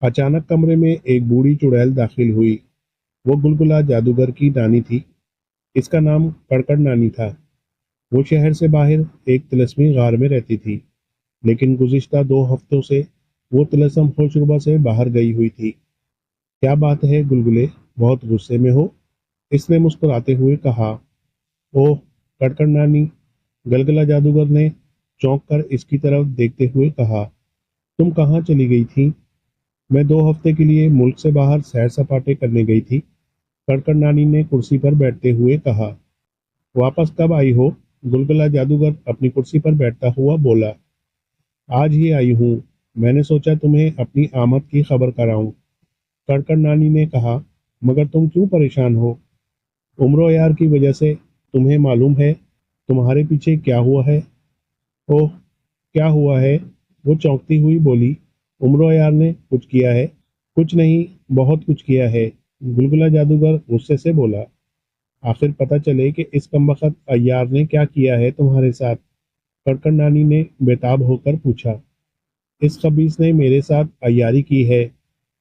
अचानक कमरे में एक बूढ़ी चुड़ैल दाखिल हुई। वो गुलगुला जादूगर की नानी थी। इसका नाम कड़कड़ नानी था। वो शहर से बाहर एक तिलस्मी गार में रहती थी, लेकिन गुज़िश्ता 2 हफ्तों से वो तिलस्म होशरुबा से बाहर गई हुई थी। क्या बात है गुलगुले, बहुत गुस्से में हो? इसने मुस्कुराते हुए कहा। ओह कड़कड़ नानी, गलगला जादूगर ने चौंक कर इसकी तरफ देखते हुए कहा, तुम कहाँ चली गई थी? मैं 2 हफ्ते के लिए मुल्क से बाहर सैर सपाटे करने गई थी, कड़कड़ नानी ने कुर्सी पर बैठते हुए कहा। वापस कब आई हो? गुलगुला जादूगर अपनी कुर्सी पर बैठता हुआ बोला। आज ही आई हूँ। मैंने सोचा तुम्हें अपनी आमद की खबर कराऊं। कड़कड़ नानी ने कहा। मगर तुम क्यों परेशान हो? उम्रो यार की वजह से। तुम्हें मालूम है तुम्हारे पीछे क्या हुआ है? ओह, क्या हुआ है? वो चौंकती हुई बोली। उम्रो यार ने कुछ किया है? कुछ नहीं, बहुत कुछ किया है। गुलगुला जादूगर गुस्से से बोला। आखिर पता चले कि इस कमबख्त अय्यार ने क्या किया है तुम्हारे साथ। कड़कड़ नानी ने बेताब होकर पूछा। इस खबीस ने मेरे साथ अय्यारी की है,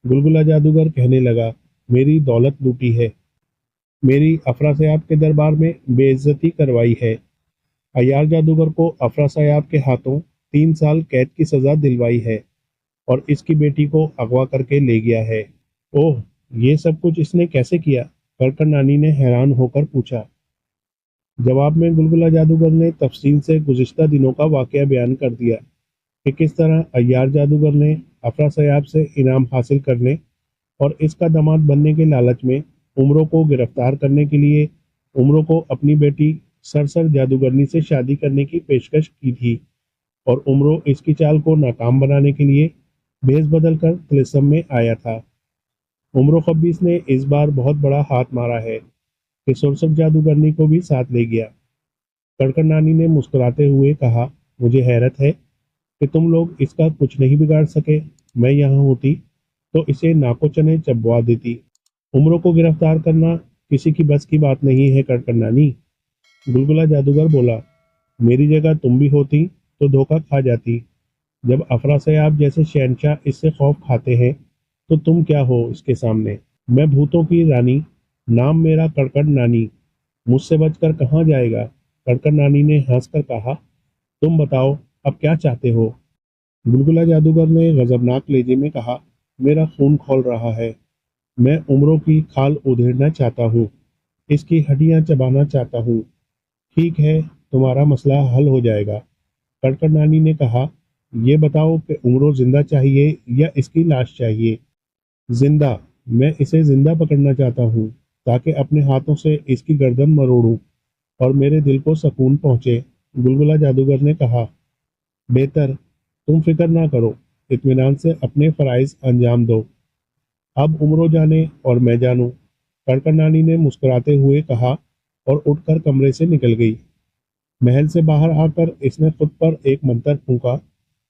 गुलगुला जादूगर कहने लगा। मेरी दौलत लूटी है, मेरी अफरा सयाब के दरबार में बेइज्जती करवाई है। अय्यार जादूगर को अफरा सयाब के हाथों 3 साल कैद की सजा दिलवाई है और इसकी बेटी को अगवा करके ले गया है। ओह, ये सब कुछ इसने कैसे किया? कड़कड़ नानी ने हैरान होकर पूछा। जवाब में गुलगुला जादूगर ने तफसील से गुज़िश्ता दिनों का वाक़या बयान कर दिया कि किस तरह अय्यार जादूगर ने अफरा सयाब से इनाम हासिल करने और इसका दामाद बनने के लालच में उमरों को गिरफ्तार करने के लिए उमरों को अपनी बेटी सरसर जादूगरनी से शादी करने की पेशकश की थी, और उमरों इसकी चाल को नाकाम बनाने के लिए भेस बदल कर तिलिस्म में आया था। उमरों खब्बीस ने इस बार बहुत बड़ा हाथ मारा है कि सुरसर जादूगरनी को भी साथ ले गया। कड़कड़ नानी ने मुस्कुराते हुए कहा, मुझे हैरत है कि तुम लोग इसका कुछ नहीं बिगाड़ सके। मैं यहाँ होती तो इसे नाको चने चबवा देती। उम्रों को गिरफ्तार करना किसी की बस की बात नहीं है कड़कड़ नानी। गुलगुला जादूगर बोला। मेरी जगह तुम भी होती तो धोखा खा जाती। जब अफरा सयाब जैसे शहनशाह इससे खौफ खाते हैं तो तुम क्या हो इसके सामने? मैं भूतों की रानी, नाम मेरा कड़कड़ नानी, मुझसे बचकर कहाँ जाएगा? कड़कड़ नानी ने हंसकर कहा। तुम बताओ, अब क्या चाहते हो? बुलबुला जादूगर ने गजबनाक लहजे में कहा। मेरा खून खौल रहा है। मैं उम्रों की खाल उधेड़ना चाहता हूँ, इसकी हड्डियां चबाना चाहता हूँ। ठीक है, तुम्हारा मसला हल हो जाएगा। कड़कड़ नानी ने कहा। ये बताओ कि उम्रों जिंदा चाहिए या इसकी लाश चाहिए? जिंदा। मैं इसे जिंदा पकड़ना चाहता हूँ ताकि अपने हाथों से इसकी गर्दन मरोड़ूं और मेरे दिल को सुकून पहुँचे। बुलबुला जादूगर ने कहा। बेहतर, तुम फिक्र ना करो, इत्मीनान से अपने फराइज अंजाम दो। अब उम्रो जाने और मैं जानूं, कड़कड़ नानी ने मुस्कुराते हुए कहा और उठकर कमरे से निकल गई। महल से बाहर आकर इसने खुद पर एक मंत्र फूंका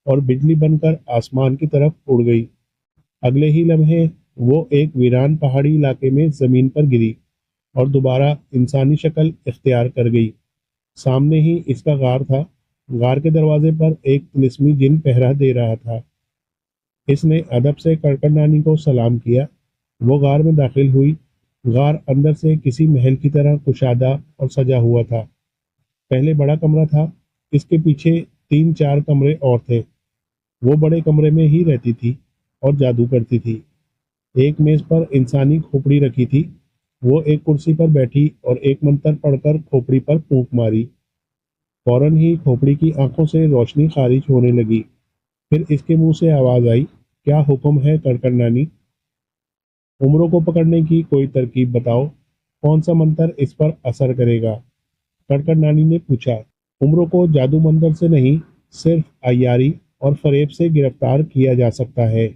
और बिजली बनकर आसमान की तरफ उड़ गई। अगले ही लम्हे वो एक वीरान पहाड़ी इलाके में जमीन पर गिरी और दोबारा इंसानी शक्ल इख्तियार कर गई। सामने ही इसका गार था। गार के दरवाजे पर एक तिलिस्मी जिन पहरा दे रहा था। इसने अदब से कड़कड़ नानी को सलाम किया। वो गार में दाखिल हुई। गार अंदर से किसी महल की तरह कुशादा और सजा हुआ था। पहले बड़ा कमरा था, इसके पीछे 3-4 कमरे और थे। वो बड़े कमरे में ही रहती थी और जादू करती थी। एक मेज पर इंसानी खोपड़ी रखी थी। वो एक कुर्सी पर बैठी और एक मंत्र पढ़कर खोपड़ी पर फूंक मारी। फौरन ही खोपड़ी की आंखों से रोशनी खारिज होने लगी। फिर इसके मुंह से आवाज आई। क्या हुक्म है कड़कड़ नानी? उम्रों को पकड़ने की कोई तरकीब बताओ। कौन सा मंत्र इस पर असर करेगा? कड़कड़ नानी ने पूछा। उम्रों को जादू मंत्र से नहीं, सिर्फ अय्यारी और फरेब से गिरफ्तार किया जा सकता है,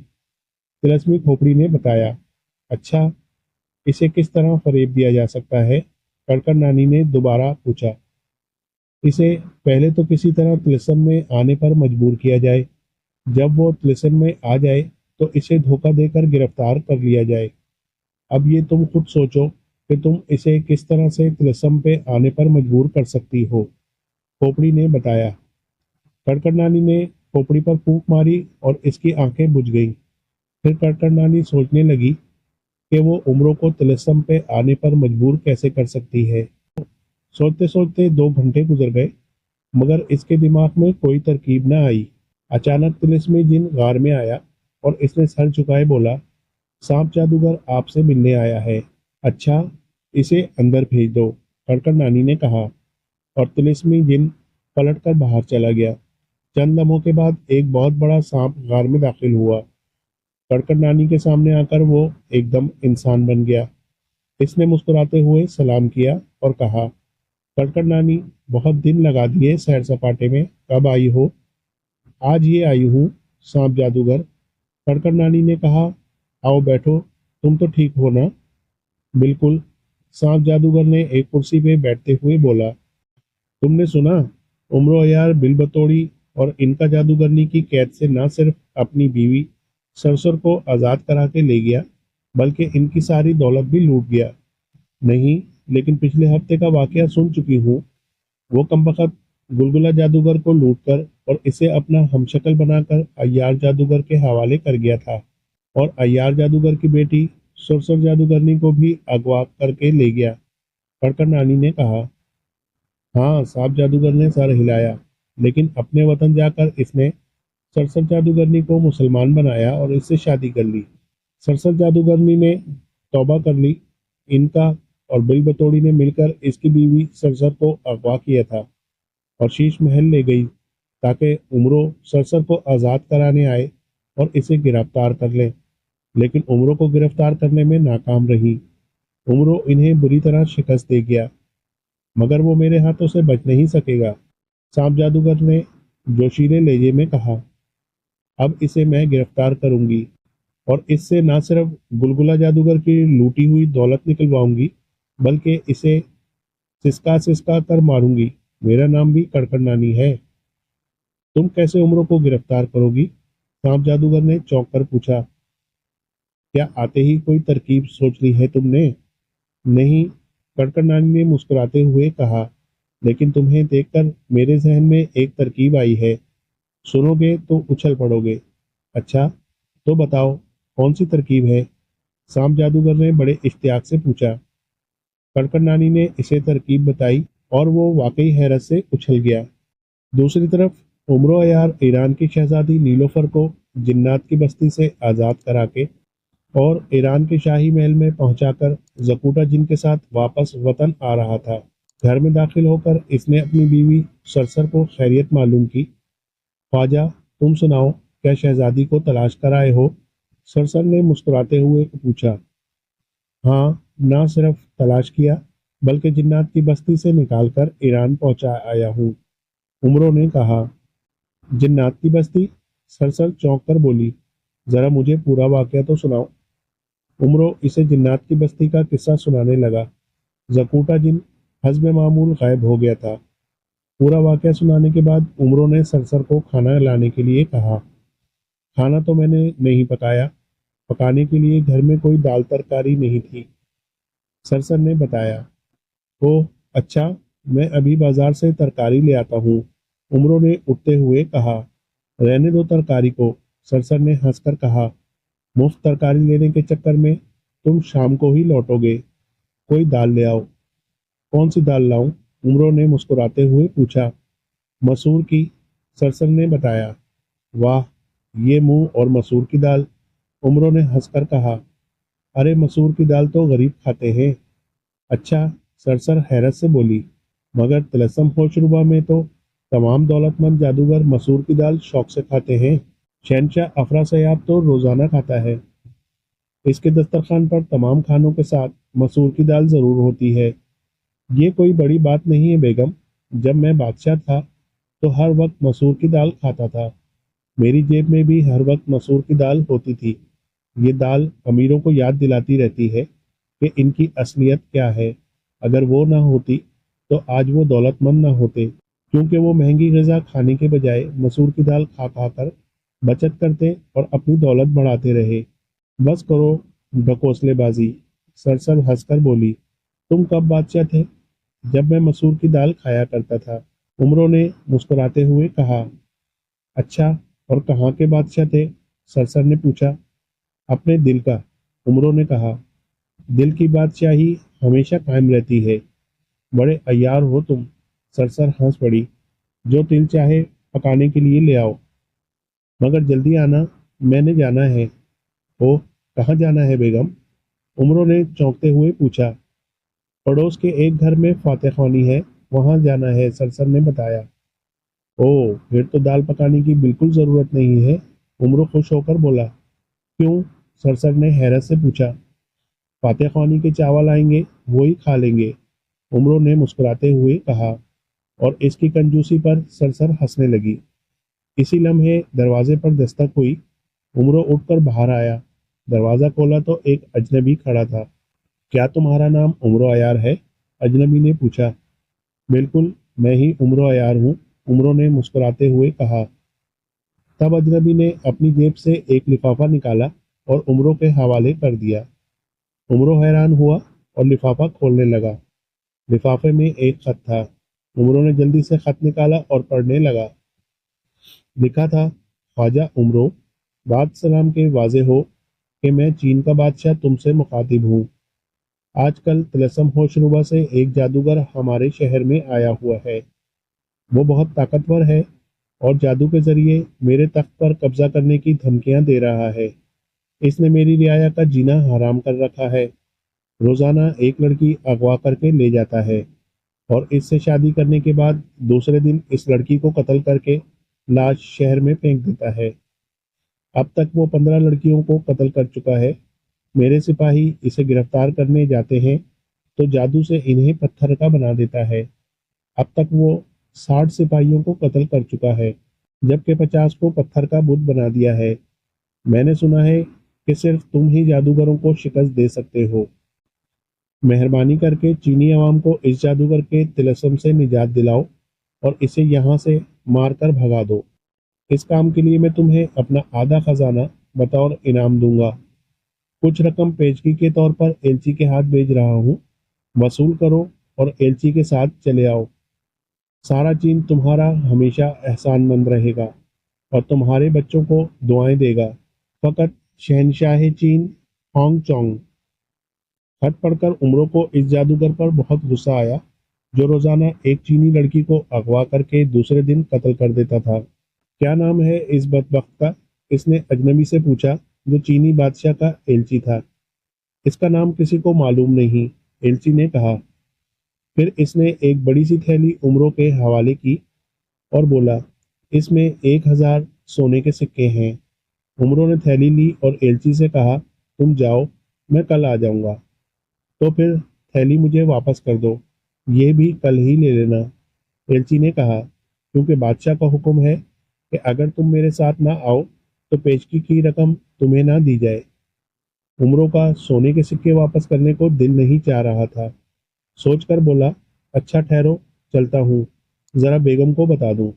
तिलस्मी खोपड़ी ने बताया। अच्छा, इसे किस तरह फरेब दिया जा सकता है? कड़कड़ नानी ने दोबारा पूछा। इसे पहले तो किसी तरह तिलिस्म में आने पर मजबूर किया जाए। जब वो तिलिस्म में आ जाए तो इसे धोखा देकर गिरफ्तार कर लिया जाए। अब ये तुम खुद सोचो कि तुम इसे किस तरह से तिलिस्म पे आने पर मजबूर कर सकती हो, खोपड़ी ने बताया। कड़कड़ नानी ने खोपड़ी पर फूंक मारी और इसकी आंखें बुझ गईं। फिर कड़कड़ नानी सोचने लगी कि वो उम्रों को तिलस्म पे आने पर मजबूर कैसे कर सकती है। सोचते सोचते 2 घंटे गुजर गए, मगर इसके दिमाग में कोई तरकीब न आई। अचानक तिलिस्मी जिन गार में आया और इसने सर झुकाए बोला, सांप जादूगर आपसे मिलने आया है। अच्छा, इसे अंदर भेज दो, कड़कड़ नानी ने कहा, और तिलिस्मी जिन पलट कर बाहर चला गया। चंद लम्हों के बाद एक बहुत बड़ा सांप गार में दाखिल हुआ। कड़कड़ नानी के सामने आकर वो एकदम इंसान बन गया। इसने मुस्कुराते हुए सलाम किया और कहा, कड़कड़ नानी, बहुत दिन लगा दिए सैर सपाटे में, कब आई हो? आज ये आई हूँ, सांप जादूगर। कड़कड़ नानी ने कहा, आओ बैठो, तुम तो ठीक हो ना? बिल्कुल, सांप जादूगर ने एक कुर्सी पे बैठते हुए बोला। तुमने सुना, उम्रो अयार बिलबतौड़ी और इनका जादूगरनी की कैद से न सिर्फ अपनी बीवी सरसर को आज़ाद करा के ले गया, बल्कि इनकी सारी दौलत भी लूट गया। नहीं, लेकिन पिछले हफ्ते का वाकया सुन चुकी हूँ। वो कमबख्त गुलगुला जादूगर को लूटकर और इसे अपना हमशक्ल बनाकर अय्यार जादूगर के हवाले कर गया था, और अय्यार जादूगर की बेटी सुरसर जादूगरनी को भी अगवा करके ले गया। कड़कड़ नानी ने कहा। हाँ, सांप जादूगर ने सर हिलाया, लेकिन अपने वतन जाकर इसने सरसर जादूगरनी को मुसलमान बनाया और इससे शादी कर ली। सरसर जादूगरनी ने तौबा कर ली। इनका और बिल बतौड़ी ने मिलकर इसकी बीवी सरसर को अगवा किया था और शीश महल ले गई, ताकि उमरो सरसर को आज़ाद कराने आए और इसे गिरफ्तार कर ले। लेकिन उमरो को गिरफ्तार करने में नाकाम रही। उमरो इन्हें बुरी तरह शिकस्त दे गया, मगर वो मेरे हाथों से बच नहीं सकेगा, सांप जादूगर ने जोशीले लहजे में कहा। अब इसे मैं गिरफ्तार करूंगी और इससे न सिर्फ गुलगुला जादूगर की लूटी हुई दौलत निकलवाऊंगी, बल्कि इसे सिसका सिसका कर मारूंगी। मेरा नाम भी कड़कड़ नानी है। तुम कैसे उम्रों को गिरफ्तार करोगी? सांप जादूगर ने चौंक कर पूछा। क्या आते ही कोई तरकीब सोच ली है तुमने? नहीं, कड़कड़ नानी ने मुस्कुराते हुए कहा, लेकिन तुम्हें देखकर मेरे जहन में एक तरकीब आई है। सुनोगे तो उछल पड़ोगे। अच्छा, तो बताओ, कौन सी तरकीब है? सांप जादूगर ने बड़े इश्तियाक से पूछा। कड़कड़ नानी ने इसे तरकीब बताई और वो वाकई हैरत से उछल गया। दूसरी तरफ उमरो अयार ईरान की शहजादी नीलोफर को जिन्नात की बस्ती से आज़ाद करा के और ईरान के शाही महल में पहुंचाकर जकूटा जिन के साथ वापस वतन आ रहा था। घर में दाखिल होकर इसने अपनी बीवी सरसर को खैरियत मालूम की। ख्वाजा, तुम सुनाओ, क्या शहजादी को तलाश कर आए हो? सरसर ने मुस्कुराते हुए पूछा। हाँ, ना सिर्फ तलाश किया, बल्कि जिन्नात की बस्ती से निकाल कर ईरान पहुंचा आया हूँ, उमरों ने कहा। जिन्नात की बस्ती? सरसर चौंक कर बोली। जरा मुझे पूरा वाकया तो सुनाओ। उमरो इसे जिन्नात की बस्ती का किस्सा सुनाने लगा। जकूटा जिन हस्ब मामूल गायब हो गया था। पूरा वाकया सुनाने के बाद उमरों ने सरसर को खाना लाने के लिए कहा। खाना तो मैंने नहीं पकाया, पकाने के लिए घर में कोई दाल तरकारी नहीं थी, सरसर ने बताया। ओह अच्छा, मैं अभी बाजार से तरकारी ले आता हूँ, उमरों ने उठते हुए कहा। रहने दो तरकारी को, सरसर ने हंसकर कहा। मुफ्त तरकारी लेने के चक्कर में तुम शाम को ही लौटोगे। कोई दाल ले आओ। कौन सी दाल लाऊं? उमरों ने मुस्कुराते हुए पूछा। मसूर की, सरसर ने बताया। वाह, ये मूंग और मसूर की दाल, उमरों ने हंसकर कहा। अरे, मसूर की दाल तो गरीब खाते हैं। अच्छा, सरसर हैरत से बोली, मगर तिलस्म होशरुबा में तो तमाम दौलतमंद जादूगर मसूर की दाल शौक से खाते हैं। शहनशाह अफरा सयाब तो रोजाना खाता है। इसके दस्तरखान पर तमाम खानों के साथ मसूर की दाल जरूर होती है। ये कोई बड़ी बात नहीं है बेगम। जब मैं बादशाह था तो हर वक्त मसूर की दाल खाता था। मेरी जेब में भी हर वक्त मसूर की दाल होती थी। ये दाल अमीरों को याद दिलाती रहती है कि इनकी असलियत क्या है। अगर वो ना होती तो आज वो दौलतमंद ना होते, क्योंकि वो महंगी ग़िज़ा खाने के बजाय मसूर की दाल खा खा कर बचत करते और अपनी दौलत बढ़ाते रहे। बस करो ढकोसलेबाजी, सरसर हंसकर बोली। तुम कब बादशाह थे? जब मैं मसूर की दाल खाया करता था, उमरों ने मुस्कुराते हुए कहा। अच्छा, और कहाँ के बादशाह थे? सरसर ने पूछा। अपने दिल का, उमरों ने कहा। दिल की बादशाही हमेशा कायम रहती है। बड़े अय्यार हो तुम। सरसर हंस पड़ी। जो दिल चाहे पकाने के लिए ले आओ, मगर जल्दी आना, मैंने जाना है। ओ, कहाँ जाना है बेगम? उमरों ने चौंकते हुए पूछा। पड़ोस के एक घर में फातह खानी है, वहां जाना है, सरसर ने बताया। ओ, फिर तो दाल पकाने की बिल्कुल जरूरत नहीं है। उमरों खुश होकर बोला। क्यों? सरसर ने हैरत से पूछा। फातह खानी के चावल आएंगे, वही खा लेंगे, उमरों ने मुस्कुराते हुए कहा। और इसकी कंजूसी पर सरसर हंसने लगी। इसी लम्हे दरवाजे पर दस्तक हुई। उमरों उठकर बाहर आया। दरवाजा खोला तो एक अजनबी खड़ा था। क्या तुम्हारा नाम उमरों अयार है? अजनबी ने पूछा। बिल्कुल, मैं ही उमरों अयार हूँ, उमरों ने मुस्कुराते हुए कहा। तब अजनबी ने अपनी जेब से एक लिफाफा निकाला और उमरों के हवाले कर दिया। उमरों हैरान हुआ और लिफाफा खोलने लगा। लिफाफे में एक खत था। उमरों ने जल्दी से खत निकाला और पढ़ने लगा। लिखा था, ख्वाजा उमरों, बात सलाम के वाजे हो कि मैं चीन का बादशाह तुमसे मुखातिब हूँ। आजकल तिलस्म होशरुबा से एक जादूगर हमारे शहर में आया हुआ है। वो बहुत ताकतवर है और जादू के जरिए मेरे तख्त पर कब्जा करने की धमकियां दे रहा है। इसने मेरी रियाया का जीना हराम कर रखा है। रोजाना एक लड़की अगवा करके ले जाता है और इससे शादी करने के बाद दूसरे दिन इस लड़की को कत्ल करके लाश शहर में फेंक देता है। अब तक वो 15 लड़कियों को कत्ल कर चुका है। मेरे सिपाही इसे गिरफ्तार करने जाते हैं तो जादू से इन्हें पत्थर का बना देता है। अब तक वो 60 सिपाहियों को कत्ल कर चुका है, जबकि 50 को पत्थर का बुत बना दिया है। मैंने सुना है कि सिर्फ तुम ही जादूगरों को शिकस्त दे सकते हो। मेहरबानी करके चीनी अवाम को इस जादूगर के तिलस्म से निजात दिलाओ और इसे यहाँ से मार कर भगा दो। इस काम के लिए मैं तुम्हें अपना आधा खजाना बतौर इनाम दूंगा। कुछ रकम पेशगी के तौर पर एलची के हाथ भेज रहा हूँ। वसूल करो और एलची के साथ चले आओ। सारा चीन तुम्हारा हमेशा एहसानमंद रहेगा और तुम्हारे बच्चों को दुआएं देगा। फकत शहनशाह चीन होंग चोंग। खत पढ़कर उमरों को इस जादूगर पर बहुत गुस्सा आया, जो रोजाना एक चीनी लड़की को अगवा करके दूसरे दिन कत्ल कर देता था। क्या नाम है इस बदबख्त का? इसने अजनबी से पूछा, जो चीनी बादशाह का एलची था। इसका नाम किसी को मालूम नहीं, एलची ने कहा। फिर इसने एक बड़ी सी थैली उमरों के हवाले की और बोला, इसमें 1000 सोने के सिक्के हैं। उमरों ने थैली ली और एलची से कहा, तुम जाओ, मैं कल आ जाऊंगा। तो फिर थैली मुझे वापस कर दो, ये भी कल ही ले लेना, एलची ने कहा, क्योंकि बादशाह का हुक्म है कि अगर तुम मेरे साथ ना आओ तो पेशगी की रकम तुम्हें ना दी जाए। उमरों का सोने के सिक्के वापस करने को दिल नहीं चाह रहा था। सोचकर बोला, अच्छा ठहरो, चलता हूँ, जरा बेगम को बता दूं।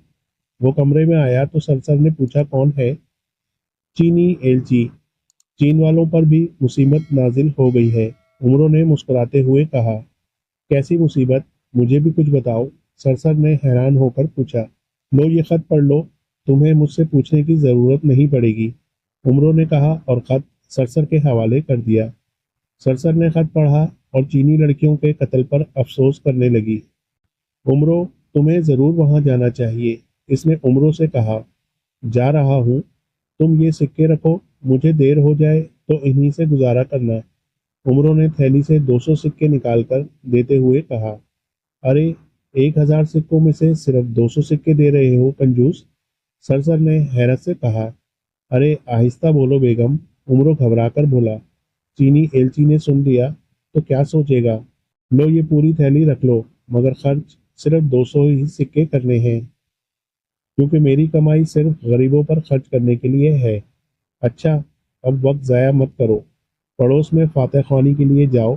वो कमरे में आया तो सरसर ने पूछा, कौन है? चीनी एलची। चीन वालों पर भी मुसीबत नाजिल हो गई है, उमरों ने मुस्कुराते हुए कहा। कैसी मुसीबत? मुझे भी कुछ बताओ, सरसर ने हैरान होकर पूछा। लो ये खत पढ़ लो, तुम्हें मुझसे पूछने की जरूरत नहीं पड़ेगी, उमरों ने कहा और खत सरसर के हवाले कर दिया। सरसर ने खत पढ़ा और चीनी लड़कियों के कत्ल पर अफसोस करने लगी। उमरों, तुम्हें जरूर वहां जाना चाहिए, इसने उमरों से कहा। जा रहा हूँ, तुम ये सिक्के रखो, मुझे देर हो जाए तो इन्हीं से गुजारा करना, उमरों ने थैली से 200 सिक्के निकालकर देते हुए कहा। अरे, 1000 सिक्कों में से सिर्फ 200 सिक्के दे रहे हो कंजूस, सरसर ने हैरत से कहा। अरे आहिस्ता बोलो बेगम, उमरों घबरा कर बोला। चीनी एलची ने सुन लिया तो क्या सोचेगा। लो ये पूरी थैली रख लो, मगर खर्च सिर्फ 200 ही सिक्के करने हैं, क्योंकि मेरी कमाई सिर्फ गरीबों पर खर्च करने के लिए है। अच्छा, अब वक्त ज़ाया मत करो, पड़ोस में फातह ख्वानी के लिए जाओ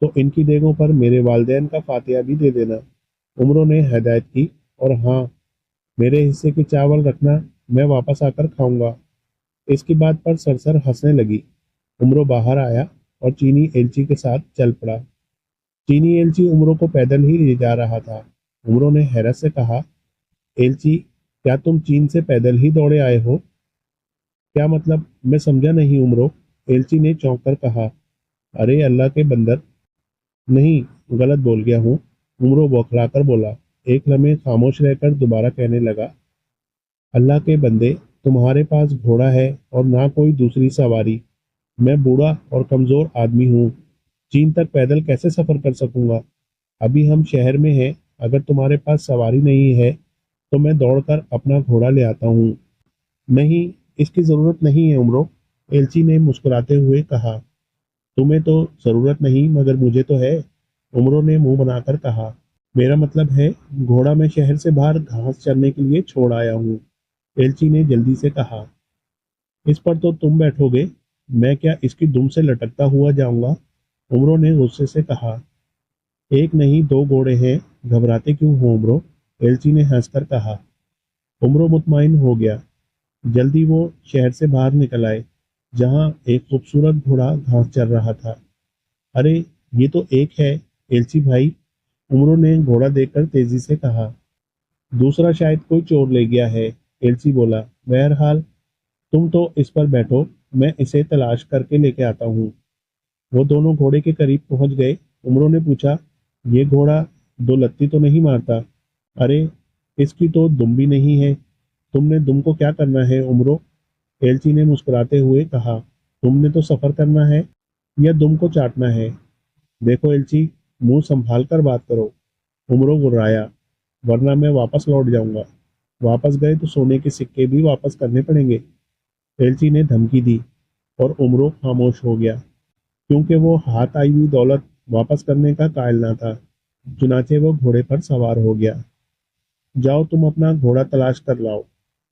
तो इनकी देगों पर मेरे वालदेन का फातिहा भी दे देना, उमरों ने हदायत की। और हाँ, मेरे हिस्से के चावल रखना, मैं वापस आकर खाऊंगा। इसकी बात पर सरसर हंसने लगी। उमरों बाहर आया और चीनी एलची के साथ चल पड़ा। चीनी एलची उमरों को पैदल ही ले जा रहा था। उमरों ने हैरत से कहा, एलची, क्या तुम चीन से पैदल ही दौड़े आए हो? क्या मतलब? मैं समझा नहीं उमरों। एलची ने चौंक कर कहा, अरे अल्लाह के बंदर, नहीं, गलत बोल गया हूँ। उमरो बौखला कर बोला। एक लम्हे खामोश रहकर दोबारा कहने लगा, अल्लाह के बंदे, तुम्हारे पास घोड़ा है और ना कोई दूसरी सवारी। मैं बूढ़ा और कमजोर आदमी हूँ, चीन तक पैदल कैसे सफर कर सकूंगा? अभी हम शहर में हैं, अगर तुम्हारे पास सवारी नहीं है तो मैं दौड़कर अपना घोड़ा ले आता हूँ। नहीं, इसकी जरूरत नहीं है उमरो, एलची ने मुस्कुराते हुए कहा। तुम्हें तो जरूरत नहीं मगर मुझे तो है, उमरो ने मुंह बनाकर कहा। मेरा मतलब है, घोड़ा मैं शहर से बाहर घास चरने के लिए छोड़ आया हूँ, एलची ने जल्दी से कहा। इस पर तो तुम बैठोगे, मैं क्या इसकी दुम से लटकता हुआ जाऊंगा? उमरो ने गुस्से से कहा। एक नहीं दो घोड़े हैं, घबराते क्यों हो उमरो, एलची ने हंसकर कहा। उमरो मुतमईन हो गया। जल्दी वो शहर से बाहर निकल आए, जहां एक खूबसूरत घोड़ा घास चर रहा था। अरे, ये तो एक है, एलची भाई, उमरो ने घोड़ा देखकर तेजी से कहा। दूसरा शायद कोई चोर ले गया है, एलची बोला। बहरहाल तुम तो इस पर बैठो, मैं इसे तलाश करके लेके आता हूँ। वो दोनों घोड़े के करीब पहुंच गए। उमरो ने पूछा, ये घोड़ा दो लत्ती तो नहीं मारता? अरे, इसकी तो दुम भी नहीं है। तुमने दुम को क्या करना है उमरो, एलची ने मुस्कुराते हुए कहा। तुमने तो सफर करना है या दुम को चाटना है? देखो एलची, मुंह संभाल कर बात करो, उमरो गुर्राया, वरना मैं वापस लौट जाऊंगा। वापस गए तो सोने के सिक्के भी वापस करने पड़ेंगे, एलची ने धमकी दी। और उमरो खामोश हो गया, क्योंकि वो हाथ आई हुई दौलत वापस करने का कायल ना था। चुनाचे वो घोड़े पर सवार हो गया। जाओ तुम अपना घोड़ा तलाश कर लाओ,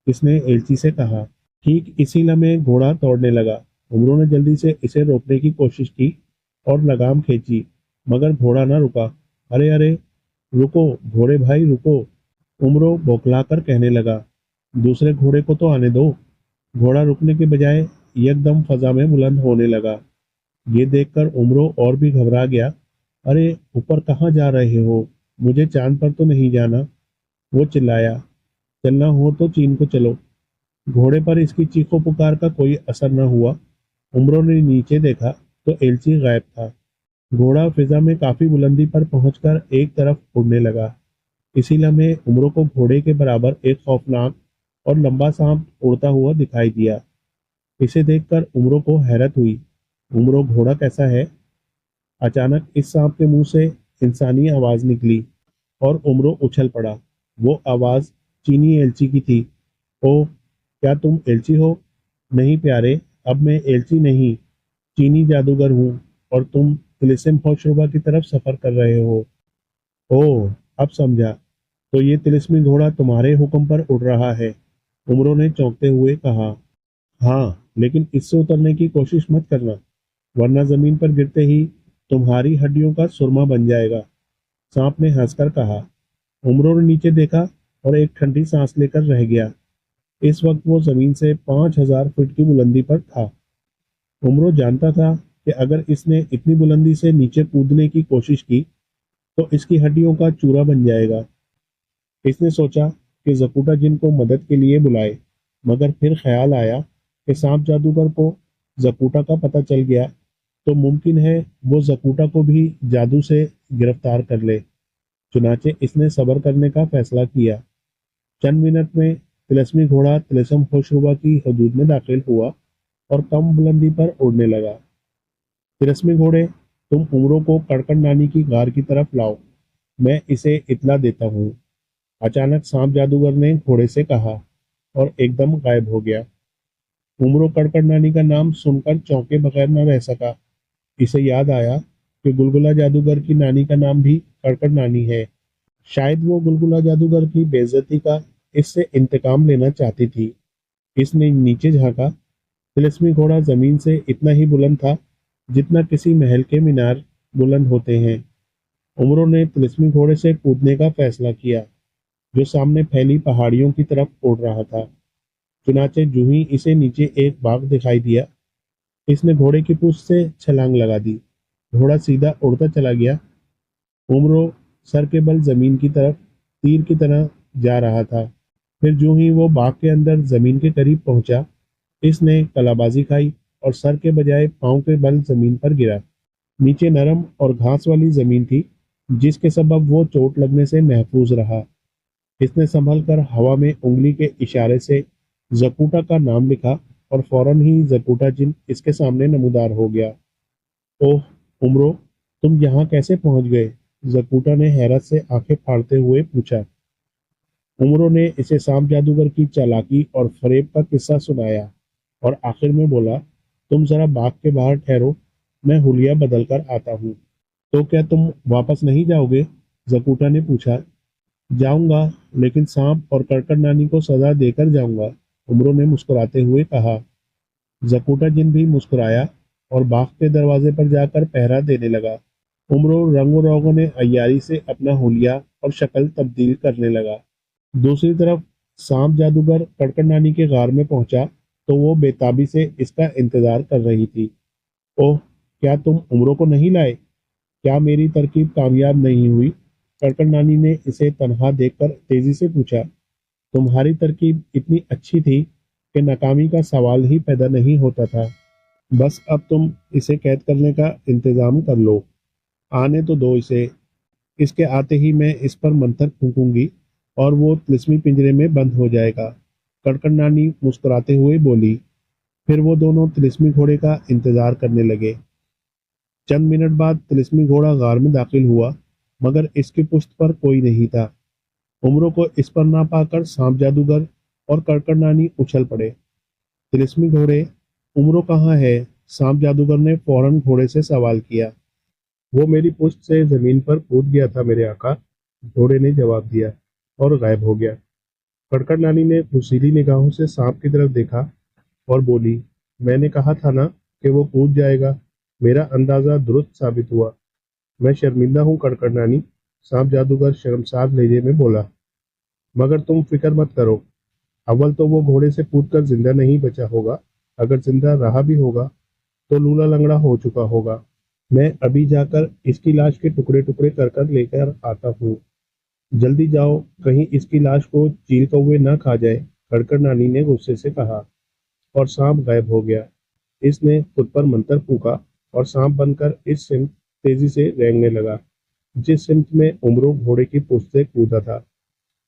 इसने एलची से कहा। ठीक इसी लम्हे घोड़ा दौड़ने लगा। उमरो ने जल्दी से इसे रोकने की कोशिश की और लगाम खींची, मगर घोड़ा ना रुका। अरे अरे, रुको घोड़े भाई रुको, उमरो बौखलाकर कहने लगा। दूसरे घोड़े को तो आने दो। घोड़ा रुकने के बजाय एकदम फजा में बुलंद होने लगा। ये देखकर उमरो और भी घबरा गया। अरे, ऊपर कहाँ जा रहे हो? मुझे चांद पर तो नहीं जाना, वो चिल्लाया। चलना हो तो चीन को चलो। घोड़े पर इसकी चीखों पुकार का कोई असर न हुआ। उमरो ने नीचे देखा तो एलची गायब था। घोड़ा फिजा में काफी बुलंदी पर पहुंचकर एक तरफ उड़ने लगा। इसी लम्हे उमरो को घोड़े के बराबर एक खौफनाक और लंबा सांप उड़ता हुआ दिखाई दिया। इसे देखकर उमरो को हैरत हुई। उमरो, घोड़ा कैसा है? अचानक इस सांप के मुंह से इंसानी आवाज निकली और उमरो उछल पड़ा। वो आवाज चीनी एलची की थी। ओ, क्या तुम एलची हो? नहीं प्यारे, अब मैं एलची नहीं, चीनी जादूगर हूँ, और तुम तिलिस्म होशरुबा की तरफ सफर कर रहे हो। ओह, अब समझा, तो ये तिलिस्मी घोड़ा तुम्हारे हुक्म पर उड़ रहा है, उमरो ने चौंकते हुए कहा। हाँ, लेकिन इससे उतरने की कोशिश मत करना, वरना जमीन पर गिरते ही तुम्हारी हड्डियों का सुरमा बन जाएगा, सांप ने हंसकर कहा। उमरो ने नीचे देखा और एक ठंडी सांस लेकर रह गया। इस वक्त वो जमीन से 5,000 फीट की बुलंदी पर था। उमरो जानता था कि अगर इसने इतनी बुलंदी से नीचे कूदने की कोशिश की तो इसकी हड्डियों का चूरा बन जाएगा। इसने सोचा कि जकूटा जिन को मदद के लिए बुलाए, मगर फिर ख्याल आया कि सांप जादूगर को जकूटा का पता चल गया तो मुमकिन है वो जकूटा को भी जादू से गिरफ्तार कर ले। चुनाचे इसने सब्र करने का फैसला किया। चंद मिनट में तिलस्मी घोड़ा तिलस्म होशरुबा की हदूद में दाखिल हुआ और कम बुलंदी पर उड़ने लगा। तिलस्मी घोड़े, तुम उमरों को कड़कड़ नानी की गार की तरफ लाओ, मैं इसे इतला देता हूँ, अचानक सांप जादूगर ने घोड़े से कहा और एकदम गायब हो गया। उमरो कड़कड़ नानी का नाम सुनकर चौंके बगैर न रह सका। इसे याद आया कि गुलगुला जादूगर की नानी का नाम भी कड़कड़ नानी है। शायद वो गुलगुला जादूगर की बेइज्जती का इससे इंतकाम लेना चाहती थी। इसने नीचे झांका। तिलिस्मी घोड़ा जमीन से इतना ही बुलंद था जितना किसी महल के मीनार बुलंद होते हैं। उमरों ने तिलिस्मी घोड़े से कूदने का फैसला किया, जो सामने फैली पहाड़ियों की तरफ उड़ रहा था। चुनाचे जूं ही इसे नीचे एक बाग दिखाई दिया, इसने घोड़े की पूंछ से छलांग लगा दी। घोड़ा सीधा उड़ता चला गया। उमरो सर के बल जमीन की तरफ तीर की तरह जा रहा था। फिर जो ही वो बाग के अंदर जमीन के करीब पहुंचा, इसने कलाबाजी खाई اور سر کے بجائے پاؤں کے بل زمین پر گرا۔ نیچے نرم اور گھاس والی زمین تھی جس کے سبب وہ چوٹ لگنے سے محفوظ رہا۔ اس نے سنبھل کر ہوا میں انگلی کے اشارے سے زکوٹا کا نام لکھا اور فوراً ہی زکوٹا جن اس کے سامنے نمودار ہو گیا۔ اوہ عمرو، تم یہاں کیسے پہنچ گئے؟ زکوٹا نے حیرت سے آنکھیں پھاڑتے ہوئے پوچھا۔ عمرو نے اسے سانپ جادوگر کی چالاکی اور فریب کا قصہ سنایا اور آخر میں بولا، تم ذرا باغ کے باہر ٹھہرو، میں حلیہ بدل کر آتا ہوں۔ تو کیا تم واپس نہیں جاؤ گے؟ زکوٹا نے پوچھا۔ جاؤں گا، لیکن سانپ اور کڑکڑ نانی کو سزا دے کر جاؤں گا، عمرو نے مسکراتے ہوئے کہا۔ زکوٹا جن بھی مسکرایا اور باغ کے دروازے پر جا کر پہرا دینے لگا۔ عمرو رنگ و روغن عیاری سے اپنا حلیہ اور شکل تبدیل کرنے لگا۔ دوسری طرف سانپ جادوگر کڑکڑ نانی کے غار میں پہنچا تو وہ بے تابی سے اس کا انتظار کر رہی تھی۔ اوہ، کیا تم عمرو کو نہیں لائے؟ کیا میری ترکیب کامیاب نہیں ہوئی؟ کڑکڑ نانی نے اسے تنہا دیکھ کر تیزی سے پوچھا۔ تمہاری ترکیب اتنی اچھی تھی کہ ناکامی کا سوال ہی پیدا نہیں ہوتا تھا۔ بس اب تم اسے قید کرنے کا انتظام کر لو۔ آنے تو دو اسے۔ اس کے آتے ہی میں اس پر منتر پھونکوں گی اور وہ طلسمی پنجرے میں بند ہو جائے گا، کڑکڑ نانی مسکراتے ہوئے بولی۔ پھر وہ دونوں طلسمی گھوڑے کا انتظار کرنے لگے۔ چند منٹ بعد طلسمی گھوڑا غار میں داخل ہوا، مگر اس کی پشت پر کوئی نہیں تھا۔ عمرو کو اس پر نہ پا کر سانپ جادوگر اور کڑکڑ نانی اچھل پڑے۔ طلسمی گھوڑے، عمرو کہاں ہے؟ سانپ جادوگر نے فوراً گھوڑے سے سوال کیا۔ وہ میری پشت سے زمین پر کود گیا تھا میرے آقا، گھوڑے نے جواب دیا اور غائب ہو گیا۔ کڑکڑ نانی نے خوشیلی نگاہوں سے سانپ کی طرف دیکھا اور بولی، میں نے کہا تھا نا کہ وہ کود جائے گا، میرا اندازہ درست ثابت ہوا۔ میں شرمندہ ہوں کڑکڑ نانی، سانپ جادوگر شرمسار لہجے میں بولا، مگر تم فکر مت کرو، اول تو وہ گھوڑے سے کود کر زندہ نہیں بچا ہوگا، اگر زندہ رہا بھی ہوگا تو لولا لنگڑا ہو چکا ہوگا۔ میں ابھی جا کر اس کی لاش کے ٹکڑے ٹکڑے کر کر لے کر آتا ہوں، جلدی جاؤ، کہیں اس کی لاش کو چیل کوے نہ کھا جائے، کڑکڑ نانی نے غصے سے کہا، اور سانپ غائب ہو گیا۔ اس نے خود پر منتر پھونکا اور سانپ بن کر اس سمت تیزی سے رینگنے لگا جس سمت میں عمرو گھوڑے کی پشت سے کودا تھا۔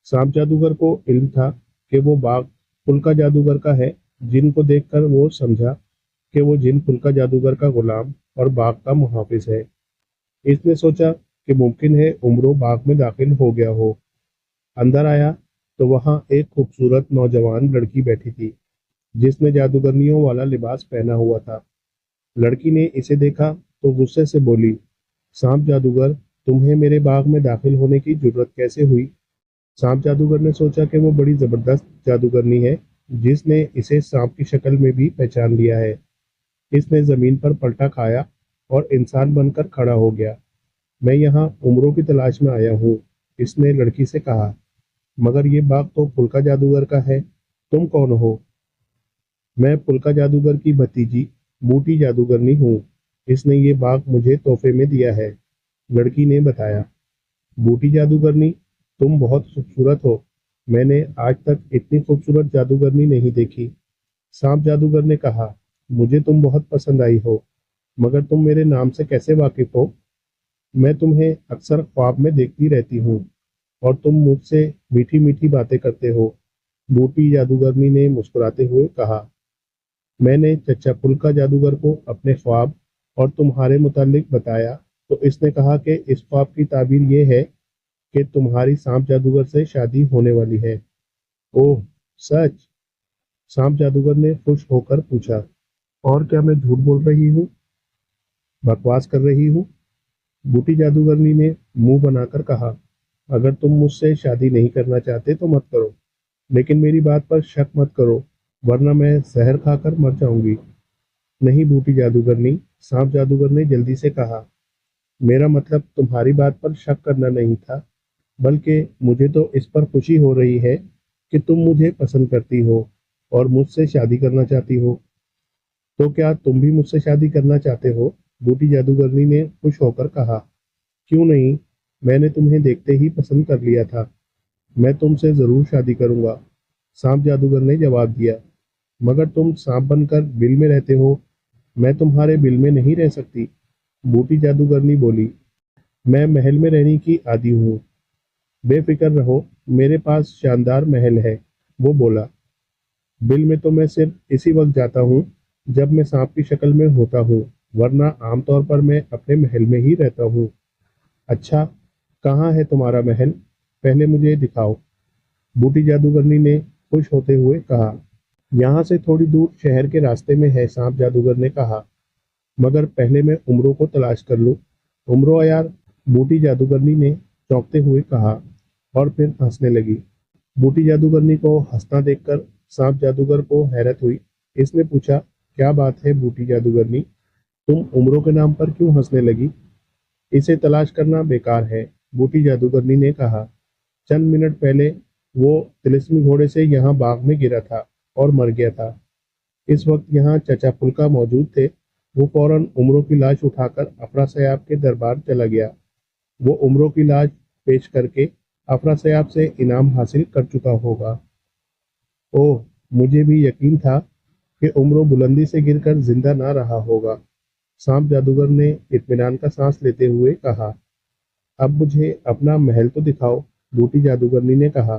سانپ جادوگر کو علم تھا کہ وہ باغ پھلکا جادوگر کا ہے، جن کو دیکھ کر وہ سمجھا کہ وہ جن پھلکا جادوگر کا غلام اور باغ کا محافظ ہے۔ اس نے سوچا کہ ممکن ہے عمرو باغ میں داخل ہو گیا ہو۔ اندر آیا تو وہاں ایک خوبصورت نوجوان لڑکی بیٹھی تھی جس نے جادوگرنیوں والا لباس پہنا ہوا تھا۔ لڑکی نے اسے دیکھا تو غصے سے بولی، سانپ جادوگر، تمہیں میرے باغ میں داخل ہونے کی جرت کیسے ہوئی؟ سانپ جادوگر نے سوچا کہ وہ بڑی زبردست جادوگرنی ہے جس نے اسے سانپ کی شکل میں بھی پہچان لیا ہے۔ اس نے زمین پر پلٹا کھایا اور انسان بن کر کھڑا ہو گیا۔ میں یہاں عمرو کی تلاش میں آیا ہوں، اس نے لڑکی سے کہا، مگر یہ باغ تو پھلکا جادوگر کا ہے، تم کون ہو؟ میں پھلکا جادوگر کی بھتیجی بوٹی جادوگرنی ہوں، اس نے یہ باغ مجھے تحفے میں دیا ہے، لڑکی نے بتایا۔ بوٹی جادوگرنی، تم بہت خوبصورت ہو، میں نے آج تک اتنی خوبصورت جادوگرنی نہیں دیکھی، سانپ جادوگر نے کہا۔ مجھے تم بہت پسند آئی ہو، مگر تم میرے نام سے کیسے واقف ہو؟ میں تمہیں اکثر خواب میں دیکھتی رہتی ہوں اور تم مجھ سے میٹھی میٹھی باتیں کرتے ہو، بوٹی جادوگرنی نے مسکراتے ہوئے کہا۔ میں نے چچا پھلکا جادوگر کو اپنے خواب اور تمہارے متعلق بتایا تو اس نے کہا کہ اس خواب کی تعبیر یہ ہے کہ تمہاری سانپ جادوگر سے شادی ہونے والی ہے۔ اوہ سچ؟ سانپ جادوگر نے خوش ہو کر پوچھا، اور کیا میں جھوٹ بول رہی ہوں، بکواس کر رہی ہوں؟ بوٹی جادوگرنی نے منہ بنا کر کہا، اگر تم مجھ سے شادی نہیں کرنا چاہتے تو مت کرو، لیکن میری بات پر شک مت کرو ورنہ میں زہر کھا کر مر جاؤں گی۔ نہیں بوٹی جادوگرنی، سانپ جادوگر نے جلدی سے کہا، میرا مطلب تمہاری بات پر شک کرنا نہیں تھا، بلکہ مجھے تو اس پر خوشی ہو رہی ہے کہ تم مجھے پسند کرتی ہو اور مجھ سے شادی کرنا چاہتی ہو۔ تو کیا تم بھی مجھ سے شادی کرنا چاہتے ہو؟ بوٹی جادوگرنی نے خوش ہو کر کہا، کیوں نہیں، میں نے تمہیں دیکھتے ہی پسند کر لیا تھا، میں تم سے ضرور شادی کروں گا، سانپ جادوگر نے جواب دیا، مگر تم سانپ بن کر بل میں رہتے ہو मैं तुम्हारे बिल में नहीं रह सकती, बूटी जादूगरनी बोली। मैं महल में रहने की आदी हूँ, बेफिक्र रहो, मेरे पास शानदार महल है, वो बोला। बिल में तो मैं सिर्फ इसी वक्त जाता हूँ जब मैं सांप की शक्ल में होता हूँ, वरना आमतौर पर मैं अपने महल में ही रहता हूँ। अच्छा, कहाँ है तुम्हारा महल? पहले मुझे दिखाओ, बूटी जादूगरनी ने खुश होते हुए कहा। यहाँ से थोड़ी दूर शहर के रास्ते में है, सांप जादूगर ने कहा, मगर पहले मैं उम्रों को तलाश कर लूँ। उम्रो यार, बूटी जादूगरनी ने चौंकते हुए कहा और फिर हंसने लगी। बूटी जादूगरनी को हंसता देखकर सांप जादूगर को हैरत हुई। इसने पूछा, क्या बात है बूटी जादूगरनी, तुम उम्रों के नाम पर क्यों हंसने लगी? इसे तलाश करना बेकार है, बूटी जादूगरनी ने कहा। चंद मिनट पहले वो तिलिस्मी घोड़े से यहाँ बाग में गिरा था और मर गया था। इस वक्त यहाँ चचा फुल्का मौजूद थे। वो फौरन उम्रों की लाश उठाकर अफरा सयाब के दरबार चला गया। वो उम्रों की लाश पेश करके अफरा सयाब से इनाम हासिल कर चुका होगा। ओह, मुझे भी यकीन था कि उम्रो बुलंदी से गिरकर जिंदा ना रहा होगा, सांप जादूगर ने इत्मीनान का सांस लेते हुए कहा। अब मुझे अपना महल तो दिखाओ, बूटी जादूगरनी ने कहा।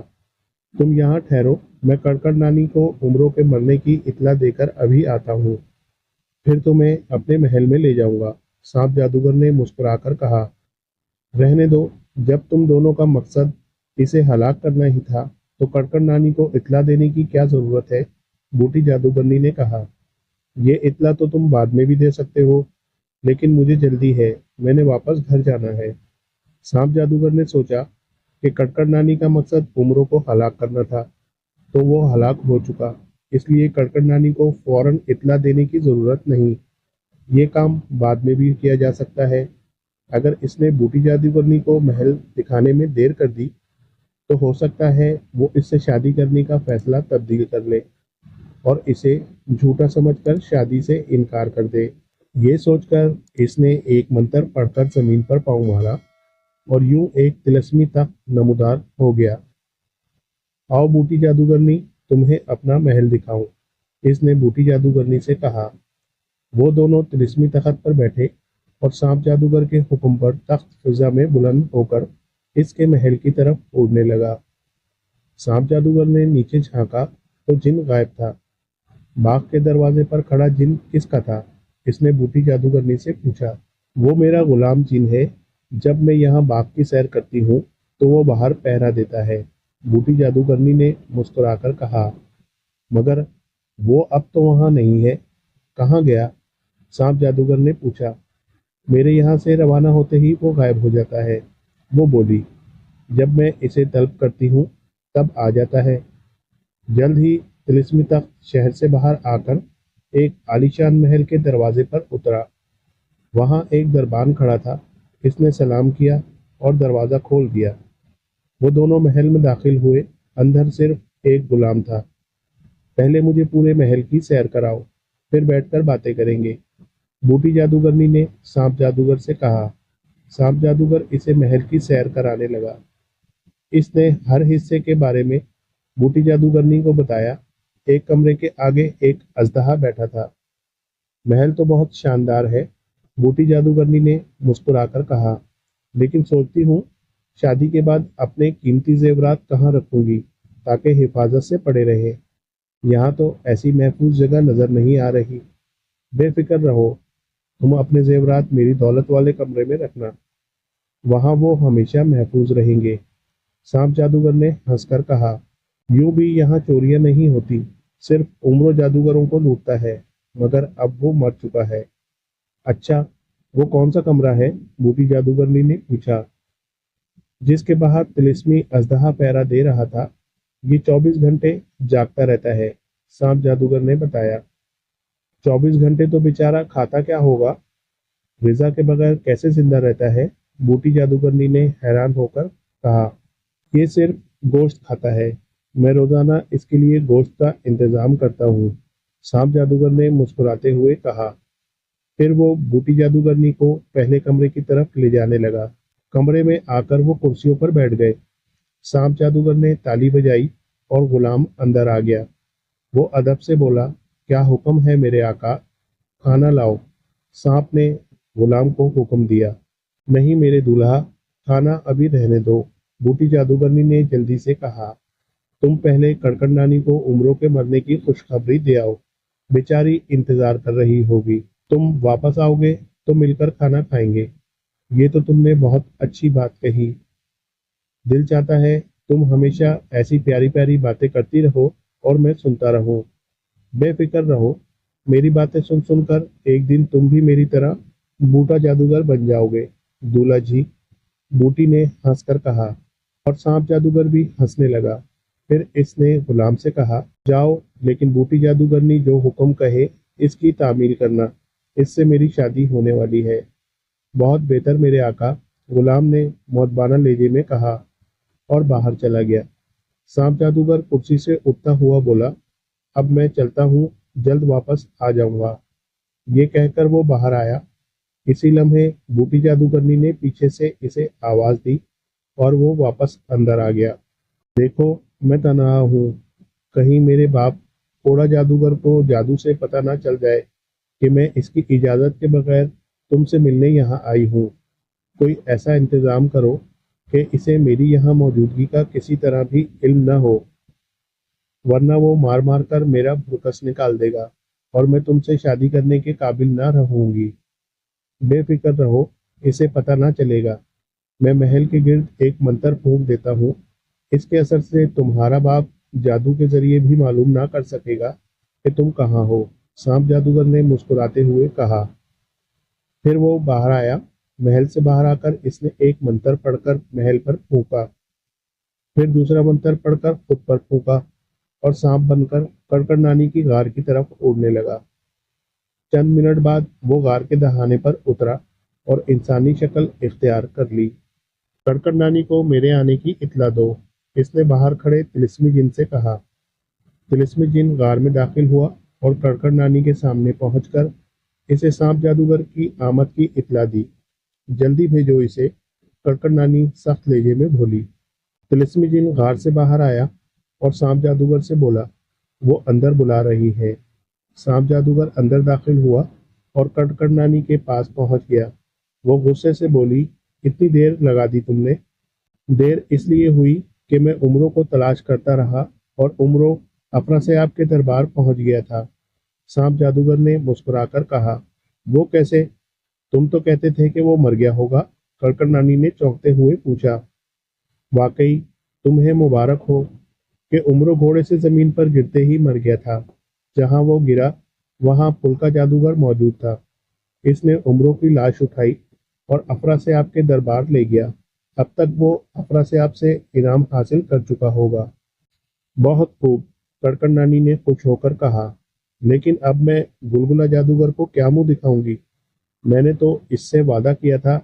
तुम यहाँ ठहरो, मैं कड़कड़ नानी को उम्रों के मरने की इत्तला देकर अभी आता हूँ, फिर तुम्हें अपने महल में ले जाऊंगा, सांप जादूगर ने मुस्कुराकर कहा। रहने दो, जब तुम दोनों का मकसद इसे हलाक करना ही था, तो कड़कड़ नानी को इत्तला देने की क्या जरूरत है, बूटी जादूगरनी ने कहा। ये इत्तला तो तुम बाद में भी दे सकते हो, लेकिन मुझे जल्दी है, मैंने वापस घर जाना है। सांप जादूगर ने सोचा कि कड़कड़ नानी का मकसद उम्रों को हलाक करना था, तो वो हलाक हो चुका, इसलिए कड़कड़ नानी को फौरन इत्तला देने की जरूरत नहीं। ये काम बाद में भी किया जा सकता है। अगर इसने बूटी जादूगरनी को महल दिखाने में देर कर दी, तो हो सकता है वो इससे शादी करने का फैसला तब्दील कर ले और इसे झूठा समझकर शादी से इनकार कर दे। ये सोचकर इसने एक मंत्र पढ़कर जमीन पर पाँव मारा और यूं एक तिलस्मी तख्त नमूदार हो गया। आओ बूटी जादूगरनी, तुम्हें अपना महल दिखाऊं, इसने बूटी जादूगरनी से कहा। वो दोनों तिलिस्मी तख्त पर बैठे और सांप जादूगर के हुक्म पर तख्त फिजा में बुलंद होकर इसके महल की तरफ उड़ने लगा। सांप जादूगर ने नीचे झांका तो जिन गायब था। बाग के दरवाजे पर खड़ा जिन किसका था? इसने बूटी जादूगरनी से पूछा। वो मेरा गुलाम जिन है, जब मैं यहाँ बाग की सैर करती हूँ तो वो बाहर पहरा देता है, बूटी जादूगरनी ने मुस्कुराकर कहा। मगर वो अब तो वहाँ नहीं है, कहाँ गया? सांप जादूगर ने पूछा। मेरे यहाँ से रवाना होते ही वो गायब हो जाता है, वो बोली। जब मैं इसे तलब करती हूँ तब आ जाता है। जल्द ही तिलिस्मी तख्त शहर से बाहर आकर एक आलीशान महल के दरवाजे पर उतरा। वहाँ एक दरबान खड़ा था। इसने सलाम किया और दरवाज़ा खोल दिया। वो दोनों महल में दाखिल हुए। अंदर सिर्फ एक गुलाम था। पहले मुझे पूरे महल की सैर कराओ, फिर बैठकर बातें करेंगे, बूटी जादूगरनी ने सांप जादूगर से कहा। सांप जादूगर इसे महल की सैर कराने लगा। इसने हर हिस्से के बारे में बूटी जादूगरनी को बताया। एक कमरे के आगे एक अजदहा बैठा था। महल तो बहुत शानदार है, बूटी जादूगरनी ने मुस्कुराकर कहा, लेकिन सोचती हूँ शादी के बाद अपने कीमती जेवरात कहाँ रखूंगी ताकि हिफाजत से पड़े रहे। यहाँ तो ऐसी महफूज जगह नजर नहीं आ रही। बेफिक्र रहो, तुम अपने जेवरात मेरी दौलत वाले कमरे में रखना, वहाँ वो हमेशा महफूज रहेंगे, सांप जादूगर ने हंसकर कहा। यूं भी यहाँ चोरियां नहीं होती, सिर्फ उम्र जादूगरों को लूटता है, मगर अब वो मर चुका है। अच्छा, वो कौन सा कमरा है? बूटी जादूगरनी ने पूछा। जिसके बाहर तिलिस्मी अजदहा पहरा दे रहा था। ये 24 घंटे जागता रहता है, सांप जादूगर ने बताया। 24 घंटे तो बेचारा खाता क्या होगा? ग़िज़ा के बगैर कैसे जिंदा रहता है? बूटी जादूगरनी ने हैरान होकर कहा। ये सिर्फ गोश्त खाता है, मैं रोजाना इसके लिए गोश्त का इंतजाम करता हूँ, सांप जादूगर ने मुस्कुराते हुए कहा। फिर वो बूटी जादूगरनी को पहले कमरे की तरफ ले जाने लगा। कमरे में आकर वो कुर्सियों पर बैठ गए। सांप जादूगर ने ताली बजाई और गुलाम अंदर आ गया। वो अदब से बोला, क्या हुक्म है मेरे आका? کھانا لاؤ، سانپ نے غلام کو حکم دیا۔ نہیں میرے دولہا، کھانا ابھی رہنے دو، بوٹی جادوگرنی نے جلدی سے کہا۔ تم پہلے کڑکڑ نانی کو عمروں کے مرنے کی خوشخبری دے آؤ، بیچاری انتظار کر رہی ہوگی۔ تم واپس آؤ گے تو مل کر کھانا کھائیں گے۔ یہ تو تم نے بہت اچھی بات کہی، دل چاہتا ہے تم ہمیشہ ایسی پیاری پیاری باتیں کرتی رہو اور میں سنتا رہوں۔ بے فکر رہو، میری باتیں سن سن کر ایک دن تم بھی میری طرح بوٹا جادوگر بن جاؤ گے دولہا جی، بوٹی نے ہنس کر کہا، اور سانپ جادوگر بھی ہنسنے لگا۔ پھر اس نے غلام سے کہا، جاؤ لیکن بوٹی جادوگرنی جو حکم کہے اس کی تعمیل کرنا، اس سے میری شادی ہونے والی ہے۔ بہت بہتر میرے آقا، غلام نے مؤدبانہ لہجے میں کہا اور باہر چلا گیا۔ سانپ جادوگر کرسی سے اٹھتا ہوا بولا، اب میں چلتا ہوں، جلد واپس آ جاؤں گا۔ یہ کہہ کر وہ باہر آیا۔ اسی لمحے بوٹی جادوگرنی نے پیچھے سے اسے آواز دی اور وہ واپس اندر آ گیا۔ دیکھو میں تنہا ہوں، کہیں میرے باپ کوڑا جادوگر کو جادو سے پتہ نہ چل جائے کہ میں اس کی اجازت کے بغیر تم سے ملنے یہاں آئی ہوں۔ کوئی ایسا انتظام کرو کہ اسے میری یہاں موجودگی کا کسی طرح بھی علم نہ ہو، ورنہ وہ مار مار کر میرا بھرکس نکال دے گا اور میں تم سے شادی کرنے کے قابل نہ رہوں گی۔ بے فکر رہو، اسے پتہ نہ چلے گا۔ میں محل کے گرد ایک منتر پھونک دیتا ہوں، اس کے اثر سے تمہارا باپ جادو کے ذریعے بھی معلوم نہ کر سکے گا کہ تم کہاں ہو۔ سانپ جادوگر نے مسکراتے ہوئے کہا۔ پھر وہ باہر آیا۔ محل سے باہر آ کر اس نے ایک منتر پڑھ کر محل پر پھونکا، پھر دوسرا منتر پڑھ کر خود پر پھونکا اور سانپ بن کر کڑکڑ نانی کی غار کی طرف اڑنے لگا۔ چند منٹ بعد وہ غار کے دہانے پر اترا اور انسانی شکل اختیار کر لی۔ کڑکڑ نانی کو میرے آنے کی اطلاع دو، اس نے باہر کھڑے طلسمی جن سے کہا۔ طلسمی جن غار میں داخل ہوا اور کڑکڑ نانی کے سامنے پہنچ کر اسے سانپ جادوگر کی آمد کی اطلاع دی۔ جلدی بھیجو اسے، کڑکڑ نانی سخت لہجے میں بولی۔ طلسمی جن غار سے باہر آیا اور سانپ جادوگر سے بولا، وہ اندر بلا رہی ہے۔ سانپ جادوگر اندر داخل ہوا اور کڑکڑ نانی کے پاس پہنچ گیا۔ وہ غصے سے بولی، اتنی دیر لگا دی تم نے؟ دیر اس لیے ہوئی کہ میں عمروں کو تلاش کرتا رہا اور عمروں افراسیاب کے دربار پہنچ گیا تھا۔ سانپ جادوگر نے مسکرا کر کہا۔ وہ کیسے؟ تم تو کہتے تھے کہ وہ مر گیا ہوگا، کڑکڑ نانی نے چونکتے ہوئے پوچھا۔ واقعی تمہیں مبارک ہو کہ عمرو گھوڑے سے زمین پر گرتے ہی مر گیا تھا۔ جہاں وہ گرا وہاں پل کا جادوگر موجود تھا۔ اس نے عمرو کی لاش اٹھائی اور افراسیاب کے دربار لے گیا۔ اب تک وہ افراسیاب سے انعام حاصل کر چکا ہوگا۔ بہت خوب، کڑکڑ نانی نے خوش ہو کر کہا، لیکن اب میں گلگلا جادوگر کو کیا منہ دکھاؤں گی؟ میں نے تو اس سے وعدہ کیا تھا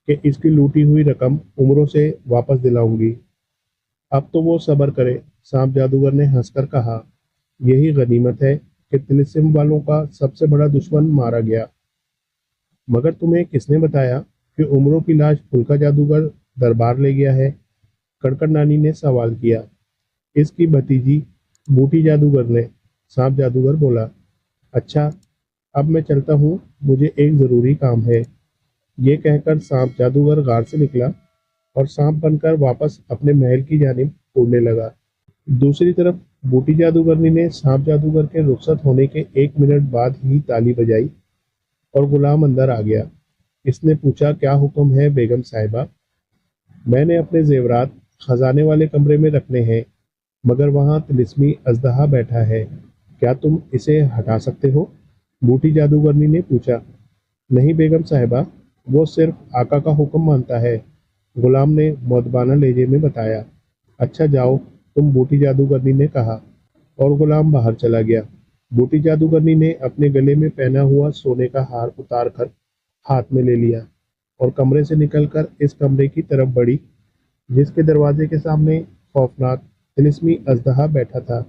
کہ اس کی لوٹی ہوئی رقم عمروں سے واپس دلاؤں گی۔ اب تو وہ صبر کرے، سانپ جادوگر نے ہنس کر کہا۔ یہی غنیمت ہے کہ طلسم والوں کا سب سے بڑا دشمن مارا گیا۔ مگر تمہیں کس نے بتایا کہ عمروں کی لاش پل کا جادوگر دربار لے گیا ہے؟ کڑکڑ نانی نے سوال کیا۔ اس کی بھتیجی بوٹی جادوگر نے، سانپ جادوگر بولا۔ اچھا، اب میں چلتا ہوں، مجھے ایک ضروری کام ہے۔ یہ کہہ کر سانپ جادوگر غار سے نکلا اور سانپ بن کر واپس اپنے محل کی جانب اڑنے لگا۔ دوسری طرف بوٹی جادوگرنی نے سانپ جادوگر کے رخصت ہونے کے 1 منٹ بعد ہی تالی بجائی اور غلام اندر آ گیا۔ اس نے پوچھا، کیا حکم ہے بیگم صاحبہ؟ میں نے اپنے زیورات خزانے والے کمرے میں رکھنے ہیں، مگر وہاں طلسمی اژدہا بیٹھا ہے، کیا تم اسے ہٹا سکتے ہو؟ بوٹی جادوگرنی نے پوچھا۔ نہیں بیگم صاحبہ، وہ صرف آقا کا حکم مانتا ہے، غلام نے مؤدبانہ لہجے میں بتایا۔ اچھا جاؤ تم، بوٹی جادوگرنی نے کہا اور غلام باہر چلا گیا۔ بوٹی جادوگرنی نے اپنے گلے میں پہنا ہوا سونے کا ہار اتار کر ہاتھ میں لے لیا اور کمرے سے نکل کر اس کمرے کی طرف بڑھی جس کے دروازے کے سامنے خوفناک طلسمی اژدہا بیٹھا تھا۔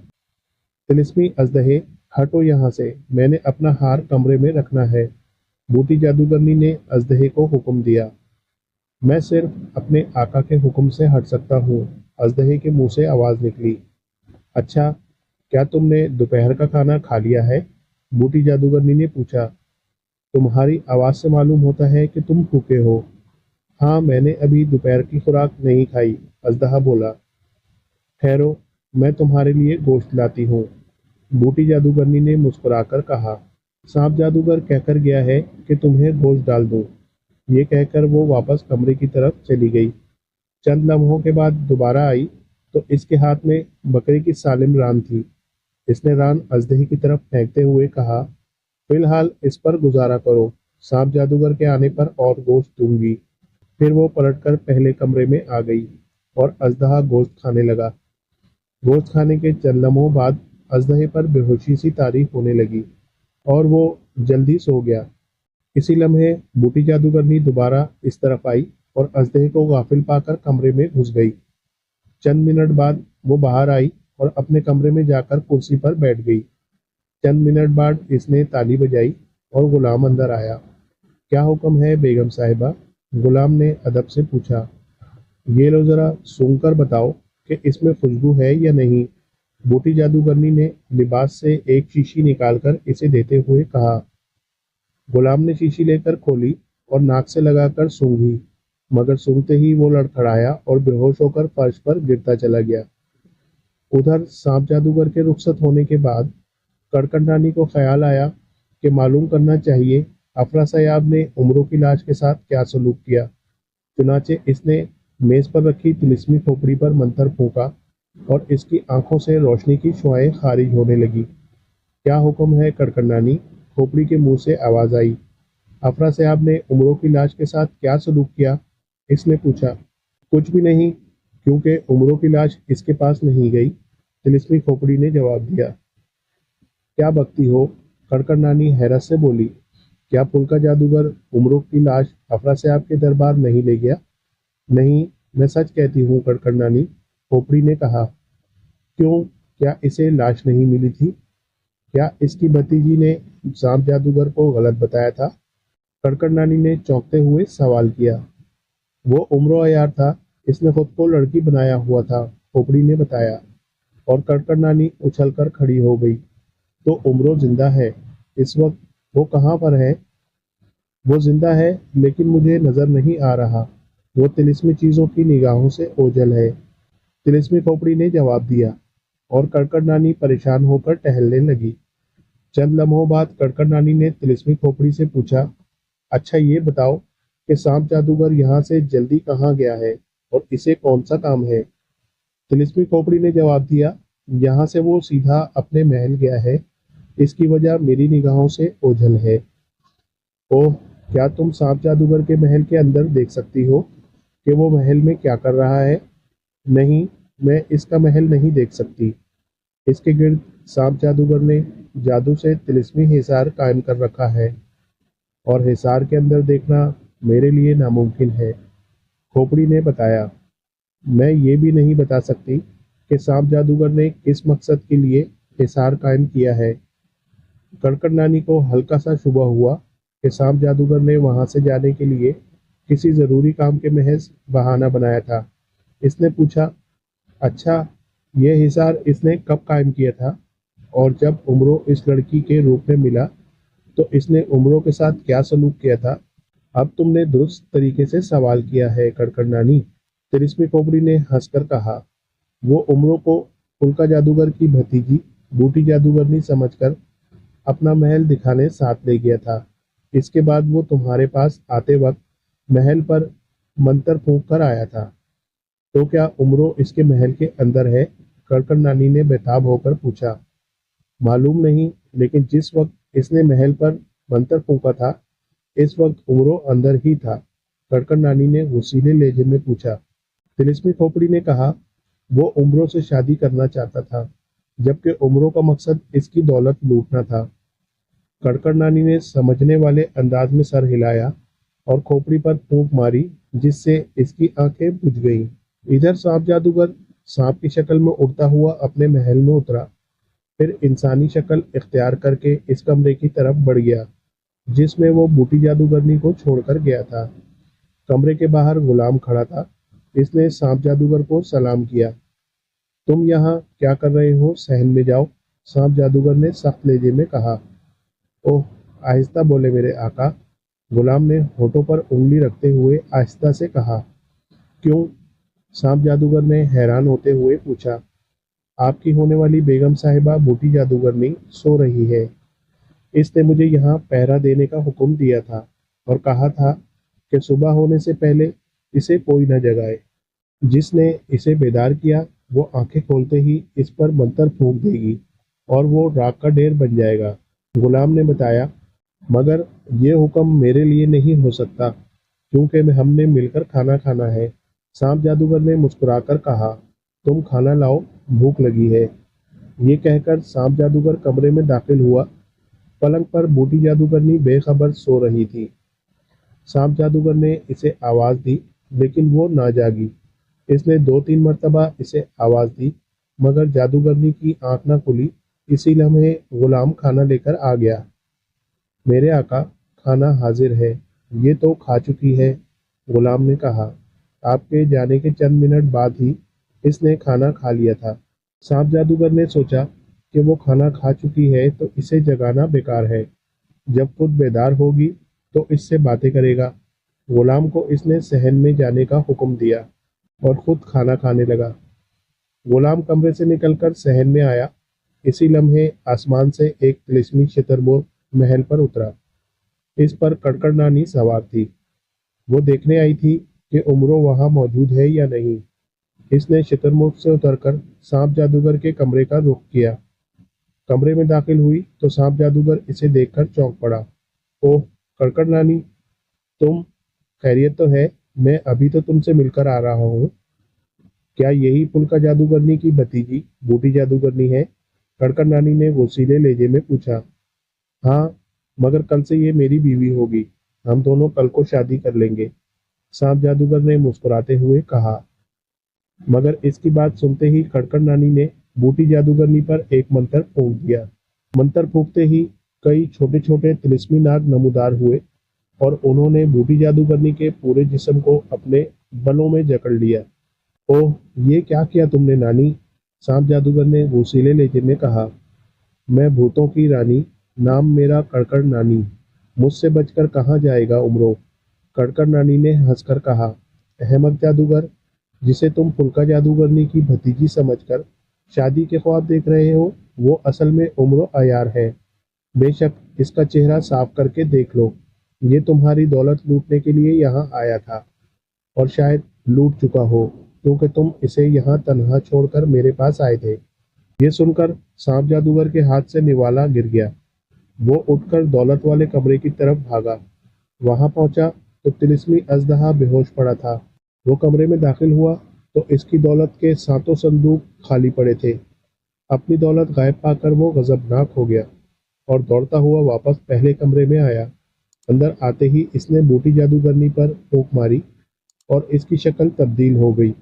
طلسمی اژدہے، ہٹو یہاں سے، میں نے اپنا ہار کمرے میں رکھنا ہے، بوٹی جادوگرنی نے اژدہے کو حکم دیا۔ میں صرف اپنے آقا کے حکم سے ہٹ سکتا ہوں، اژدہے کے منہ سے آواز نکلی۔ اچھا، کیا تم نے دوپہر کا کھانا کھا لیا ہے؟ بوٹی جادوگرنی نے پوچھا۔ تمہاری آواز سے معلوم ہوتا ہے کہ تم بھوکے ہو۔ ہاں، میں نے ابھی دوپہر کی خوراک نہیں کھائی، اژدہا بولا۔ ٹھہرو، میں تمہارے لیے گوشت لاتی ہوں، بوٹی جادوگرنی نے مسکرا کر کہا۔ سانپ جادوگر کہہ کر گیا ہے کہ تمہیں گوشت ڈال دوں۔ یہ کہہ کر وہ واپس کمرے کی طرف چلی گئی۔ چند لمحوں کے بعد دوبارہ آئی تو اس کے ہاتھ میں بکرے کی سالم ران تھی۔ اس نے ران اژدہے کی طرف پھینکتے ہوئے کہا، فی الحال اس پر گزارا کرو، سانپ جادوگر کے آنے پر اور گوشت دوں گی۔ پھر وہ پلٹ کر پہلے کمرے میں آ گئی اور اژدہا گوشت کھانے لگا۔ گوشت کھانے کے چند لمحوں بعد اژدہے پر بے ہوشی سی طاری ہونے لگی اور وہ جلدی سو گیا۔ اسی لمحے بوٹی جادوگرنی دوبارہ اس طرف آئی اور اژدہے کو غافل پا کر کمرے میں گھس گئی۔ چند منٹ بعد وہ باہر آئی اور اپنے کمرے میں جا کر کرسی پر بیٹھ گئی۔ چند منٹ بعد اس نے تالی بجائی اور غلام اندر آیا۔ کیا حکم ہے بیگم صاحبہ؟ غلام نے ادب سے پوچھا۔ یہ لو ذرا سونگھ کر بتاؤ کہ اس میں خوشبو ہے یا نہیں، بوٹی جادوگرنی نے لباس سے ایک شیشی نکال کر اسے دیتے ہوئے کہا۔ غلام نے شیشی لے کر کھولی اور ناک سے لگا کر سونگھی، مگر سونگتے ہی وہ لڑکھڑایا اور بے ہوش ہو کر فرش پر گرتا چلا گیا۔ ادھر سانپ جادوگر کے رخصت ہونے کے بعد کڑکڑ نانی کو خیال آیا کہ معلوم کرنا چاہیے افرا سیاب نے عمروں کی لاش کے ساتھ کیا سلوک کیا۔ چنانچہ اس نے میز پر رکھی طلسمی کھوپڑی پر منتر پھونکا اور اس کی آنکھوں سے روشنی کی شعاعیں خارج ہونے لگی۔ کیا حکم ہے کڑکڑ نانی؟ کھوپڑی کے منہ سے آواز آئی۔ افرا سیاب نے عمروں کی لاش کے ساتھ کیا سلوک کیا؟ اس نے پوچھا۔ کچھ بھی نہیں، کیونکہ عمروں کی لاش اس کے پاس نہیں گئی، طلسمی کھوپڑی نے جواب دیا۔ کیا بکتی ہو؟ کڑکڑ نانی حیرت سے بولی۔ کیا پھول کا جادوگر عمروں کی لاش افرا سیاب کے دربار نہیں لے گیا؟ نہیں، میں سچ کہتی ہوں کڑکڑ نانی، کھوپڑی نے کہا۔ کیوں، کیا اسے لاش نہیں ملی تھی؟ کیا اس کی بھتیجی نے سانپ جادوگر کو غلط بتایا تھا؟ کڑکڑ نانی نے چونکتے ہوئے سوال کیا۔ وہ عمرو عیار تھا، اس نے خود کو لڑکی بنایا ہوا تھا، کھوپڑی نے بتایا، اور کڑکڑ نانی اچھل کر کھڑی ہو گئی۔ تو عمرو زندہ ہے؟ اس وقت وہ کہاں پر ہے؟ وہ زندہ ہے، لیکن مجھے نظر نہیں آ رہا، وہ طلسمی چیزوں کی نگاہوں سے اوجھل ہے، طلسمی کھوپڑی نے جواب دیا، اور کڑکڑ نانی پریشان ہو کر ٹہلنے لگی۔ چند لمحوں بعد کڑکڑ نانی نے طلسمی کھوپڑی سے پوچھا، اچھا یہ بتاؤ کہ سانپ جادوگر یہاں سے جلدی کہاں گیا ہے اور اسے کون سا کام ہے؟ طلسمی کھوپڑی نے جواب دیا، یہاں سے وہ سیدھا اپنے محل گیا ہے، اس کی وجہ میری نگاہوں سے اوجھل ہے۔ اوہ، کیا تم سانپ جادوگر کے محل کے اندر دیکھ سکتی ہو کہ وہ محل میں کیا کر رہا ہے؟ نہیں، میں اس کا محل نہیں دیکھ سکتی، اس کے گرد سانپ جادوگر نے جادو سے طلسمی حصار قائم کر رکھا ہے، اور حصار کے اندر دیکھنا میرے لیے ناممکن ہے، کھوپڑی نے بتایا۔ میں یہ بھی نہیں بتا سکتی کہ سانپ جادوگر نے کس مقصد کے لیے حصار قائم کیا ہے۔ کڑکڑ نانی کو ہلکا سا شبہ ہوا کہ سانپ جادوگر نے وہاں سے جانے کے لیے کسی ضروری کام کے محض بہانہ بنایا تھا۔ اس نے پوچھا، اچھا، یہ حصار اس نے کب قائم کیا تھا؟ اور جب عمرو اس لڑکی کے روپ میں ملا تو اس نے عمرو کے ساتھ کیا سلوک کیا تھا؟ اب تم نے درست طریقے سے سوال کیا ہے کڑکڑ نانی، طلسمی کھوپڑی نے ہنس کر کہا۔ وہ عمرو کو پھول کا جادوگر کی بھتیجی بوٹی جادوگرنی سمجھ کر اپنا محل دکھانے ساتھ لے گیا تھا۔ اس کے بعد وہ تمہارے پاس آتے وقت محل پر منتر پھونک کر آیا تھا۔ تو کیا عمرو اس کے محل کے اندر ہے؟ کڑکڑ نانی نے بےتاب ہو کر پوچھا۔ معلوم نہیں، لیکن جس وقت اس نے محل پر منتر پھونکا تھا اس وقت عمرو اندر ہی تھا، کڑکڑ نانی نے غصیلے لہجے میں پوچھا۔ طلسمی کھوپڑی نے کہا، وہ عمرو سے شادی کرنا چاہتا تھا، جبکہ عمرو کا مقصد اس کی دولت لوٹنا تھا۔ کڑکڑ نانی نے سمجھنے والے انداز میں سر ہلایا اور کھوپڑی پر پھونک ماری، جس سے اس کی آنکھیں بجھ گئیں۔ ادھر سانپ جادوگر سانپ کی شکل میں اڑتا ہوا اپنے محل میں اترا، پھر انسانی شکل اختیار کر کے اس کمرے کی طرف بڑھ گیا جس میں وہ بوٹی جادوگرنی کو چھوڑ کر گیا تھا۔ کمرے کے باہر غلام کھڑا تھا، اس نے سانپ جادوگر کو سلام کیا۔ تم یہاں کیا کر رہے ہو؟ صحن میں جاؤ، سانپ جادوگر نے سخت لہجے میں کہا۔ اوہ، आहिस्ता बोले मेरे आका। गुलाम ने होठों पर उंगली रखते हुए आहिस्ता से कहा। क्यों? सांप जादूगर ने हैरान होते हुए पूछा। आपकी होने वाली बेगम साहिबा बूटी जादूगरनी सो रही है। इसने मुझे यहाँ पहरा देने का हुक्म दिया था और कहा था कि सुबह होने से पहले इसे कोई न जगाए। जिसने इसे बेदार किया वो आंखें खोलते ही इस पर मंत्र फूंक देगी और वो राख का ढेर बन जाएगा। गुलाम ने बताया, मगर ये हुक्म मेरे लिए नहीं हो सकता क्योंकि हमने मिलकर खाना खाना है। सांप जादूगर ने मुस्कुराकर कहा, तुम खाना लाओ, भूख लगी है। ये कहकर सांप जादूगर कमरे में दाखिल हुआ। पलंग पर बूटी जादूगरनी बेखबर सो रही थी। सांप जादूगर ने इसे आवाज दी लेकिन वो ना जागी। इसने 2-3 मर्तबा इसे आवाज दी मगर जादूगरनी की आंख न खुली। इसी लम्हे गुलाम खाना लेकर आ गया। मेरे आका, खाना हाजिर है। ये तो खा चुकी है, गुलाम ने कहा। आपके जाने के चंद मिनट बाद ही इसने खाना खा लिया था। सांप जादूगर ने सोचा कि वो खाना खा चुकी है तो इसे जगाना बेकार है। जब खुद बेदार होगी तो इससे बातें करेगा। गुलाम को इसने सहन में जाने का हुक्म दिया और खुद खाना खाने लगा। गुलाम कमरे से निकलकर सहन में आया। इसी लम्हे आसमान से एक तिलिस्मी शुतुरमुर्ग महल पर उतरा। इस पर कड़कड़ नानी सवार थी। वो देखने आई थी कि उमरो वहां मौजूद है या नहीं। इसने शुतुरमुर्ग से उतरकर सांप जादूगर के कमरे का रुख किया। कमरे में दाखिल हुई तो सांप जादूगर इसे देखकर चौंक पड़ा। ओह कड़कड़ नानी, तुम खैरियत तो है? मैं अभी तो तुमसे मिलकर आ रहा हूँ। क्या यही पुलका जादूगरनी की भतीजी बूटी जादूगरनी है? कड़कड़ नानी ने गुस्सीले लहजे में पूछा। हाँ, मगर कल से ये मेरी बीवी होगी। हम दोनों कल को शादी कर लेंगे, सांप जादूगर ने मुस्कुराते हुए कहा। मगर इसकी बात सुनते ही कड़कड़ नानी ने बूटी जादूगरनी पर एक मंत्र फूंक दिया। मंत्र फूंकते ही कई छोटे छोटे तिलिस्मी नाग नमूदार हुए और उन्होंने बूटी जादूगरनी के पूरे जिस्म को अपने बलों में जकड़ लिया। ओह, ये क्या किया तुमने नानी? सांप जादूगर ने गुस्सीले लहजे में कहा। मैं भूतों की रानी, नाम मेरा कड़कड़ नानी। मुझसे बचकर कहाँ जाएगा उमरो? कड़कड़ नानी ने हंसकर कहा। अहमद जादूगर, जिसे तुम फुल्का जादूगरनी की भतीजी समझकर शादी के ख्वाब देख रहे हो, वो असल में उमरो अयार है। बेशक इसका चेहरा साफ करके देख लो। ये तुम्हारी दौलत लूटने के लिए यहाँ आया था और शायद लूट चुका हो क्योंकि तुम इसे यहाँ तन्हा छोड़कर मेरे पास आए थे। ये सुनकर सांप जादूगर के हाथ से निवाला गिर गया। वो उठकर दौलत वाले कमरे की तरफ भागा। वहां पहुंचा तो तिलिस्मी अजदहा बेहोश पड़ा था। वो कमरे में दाखिल हुआ तो इसकी दौलत के 7 संदूक खाली पड़े थे। अपनी दौलत गायब पाकर वो गजबनाक हो गया और दौड़ता हुआ वापस पहले कमरे में आया। अंदर आते ही इसने बूटी जादूगरनी पर फूंक मारी और इसकी शक्ल तब्दील हो गई।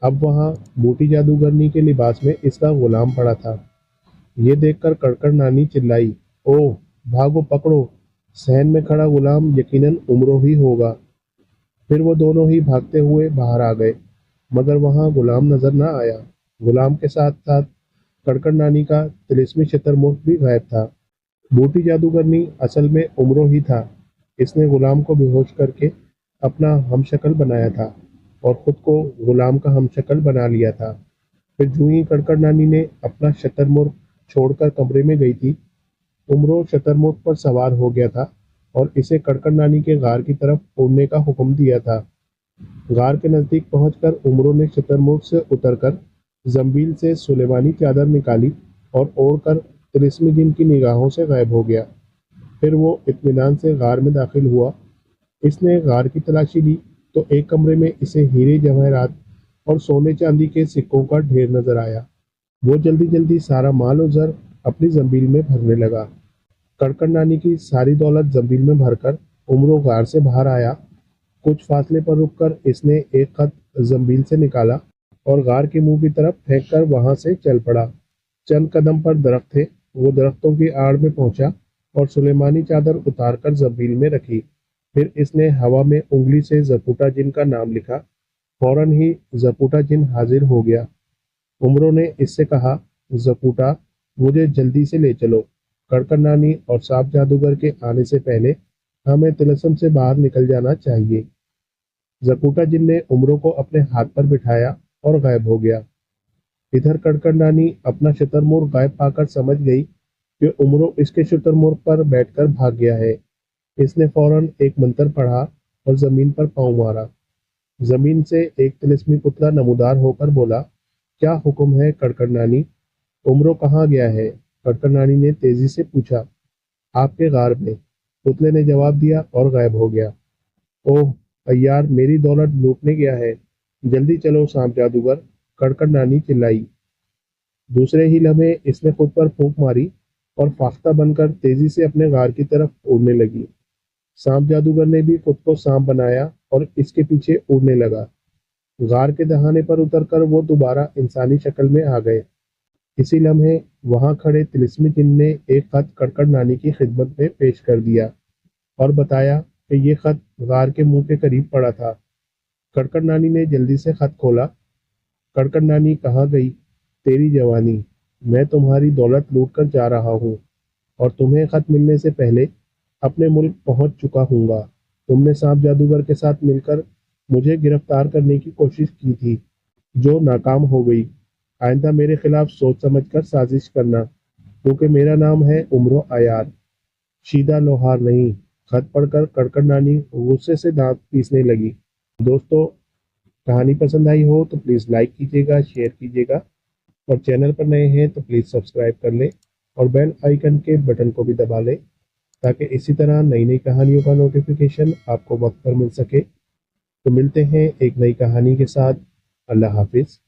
अब वहां बूटी जादूगरनी के लिबास में इसका गुलाम पड़ा था। ये देखकर कड़कड़ नानी चिल्लाई, ओह भागो, पकड़ो। सहन में खड़ा गुलाम यकीनन उमरो ही होगा। फिर वो दोनों ही भागते हुए बाहर आ गए मगर वहां गुलाम नजर न आया। गुलाम के साथ साथ कड़कड़ नानी का तिलिस्मी शुतुरमुर्ग भी गायब था। बूटी जादूगरनी असल में उमरो ही था। इसने गुलाम को बेहोश करके अपना हमशक्ल बनाया था और खुद को गुलाम का हमशक्ल बना लिया था। फिर जूं ही कड़कड़ नानी ने अपना शुतुरमुर्ग छोड़कर कमरे में गई थी, उमरो शुतुरमुर्ग पर सवार हो गया था और इसे कड़कड़ नानी के गार की तरफ उड़ने का हुक्म दिया था। गार के नजदीक पहुंचकर उमरो ने शुतुरमुर्ग से उतरकर जंबील से सुलेमानी चादर निकाली और ओढ़कर तिलिस्मी जिन की निगाहों से गायब हो गया। फिर वो इत्मीनान से गार में दाखिल हुआ। इसने गार की तलाशी ली तो एक कमरे में इसे हीरे जवाहरात और सोने चांदी के सिक्कों का ढेर नजर आया। वो जल्दी जल्दी सारा माल और जर अपनी जंबील में भरने लगा। कड़कड़ नानी की सारी दौलत जंबील में भरकर उमरो गार से बाहर आया। कुछ फासले पर रुककर इसने एक खत जंबील से निकाला और गार के मुंह की तरफ फेंककर वहां से चल पड़ा। चंद कदम पर दरख्त थे। वो दरख्तों की आड़ में पहुंचा और सुलेमानी चादर उतारकर जंबील में रखी। फिर इसने हवा में उंगली से जपूटा जिन का नाम लिखा। फौरन ही जपूटा जिन हाजिर हो गया। उमरो ने इससे कहा, जपूटा, मुझे जल्दी से ले चलो। कड़कड़ नानी और सांप जादूगर के आने से पहले हमें तिलस्म से बाहर निकल जाना चाहिए। जकूटा जिन ने उमरों को अपने हाथ पर बिठाया और गायब हो गया। इधर कड़कड़ नानी अपना शुतुरमुर्ग गायब पाकर समझ गई कि उमरों इसके शुतुरमुर्ग पर बैठकर भाग गया है। इसने फौरन एक मंत्र पढ़ा और जमीन पर पांव मारा। जमीन से एक तिलिस्मी पुतला नमूदार होकर बोला, क्या हुक्म है कड़कड़ नानी? उमरों कहाँ गया है? कड़कड़ नानी ने तेजी से पूछा। आपके गार में, पुतले ने जवाब दिया और गायब हो गया। ओह अय्यार, मेरी दौलत लूटने गया है, जल्दी चलो सांप जादूगर, कड़कड़ नानी चिल्लाई। दूसरे ही लम्हे इसने खुद पर फूंक मारी और फाख्ता बनकर तेजी से अपने गार की तरफ उड़ने लगी। सांप जादूगर ने भी खुद को सांप बनाया और इसके पीछे उड़ने लगा। गार के दहाने पर उतरकर वो दोबारा इंसानी शक्ल में आ गए। इसी लम्हे वहां खड़े तिलिस्मी जिन ने एक खत कड़कड़ नानी की खिदमत में पेश कर दिया और बताया कि ये खत गार के मुंह के करीब पड़ा था। कड़कड़ नानी ने जल्दी से खत खोला। कड़कड़ नानी, कहाँ गई तेरी जवानी? मैं तुम्हारी दौलत लूट कर जा रहा हूँ और तुम्हें खत मिलने से पहले अपने मुल्क पहुंच चुका हूँगा। तुमने सांप जादूगर के साथ मिलकर मुझे गिरफ्तार करने की कोशिश की थी, जो नाकाम हो गई। आइंदा मेरे खिलाफ सोच समझकर साजिश करना, क्योंकि मेरा नाम है उमरो अयार, शीदा लोहार नहीं। खत पढ़कर कड़कड़ नानी गुस्से से दांत पीसने लगी। दोस्तों, कहानी पसंद आई हो तो प्लीज़ लाइक कीजिएगा, शेयर कीजिएगा और चैनल पर नए हैं तो प्लीज़ सब्सक्राइब कर लें और बेल आइकन के बटन को भी दबा लें ताकि इसी तरह नई नई कहानियों का नोटिफिकेशन आपको वक्त पर मिल सके। तो मिलते हैं एक नई कहानी के साथ। अल्लाह हाफिज़।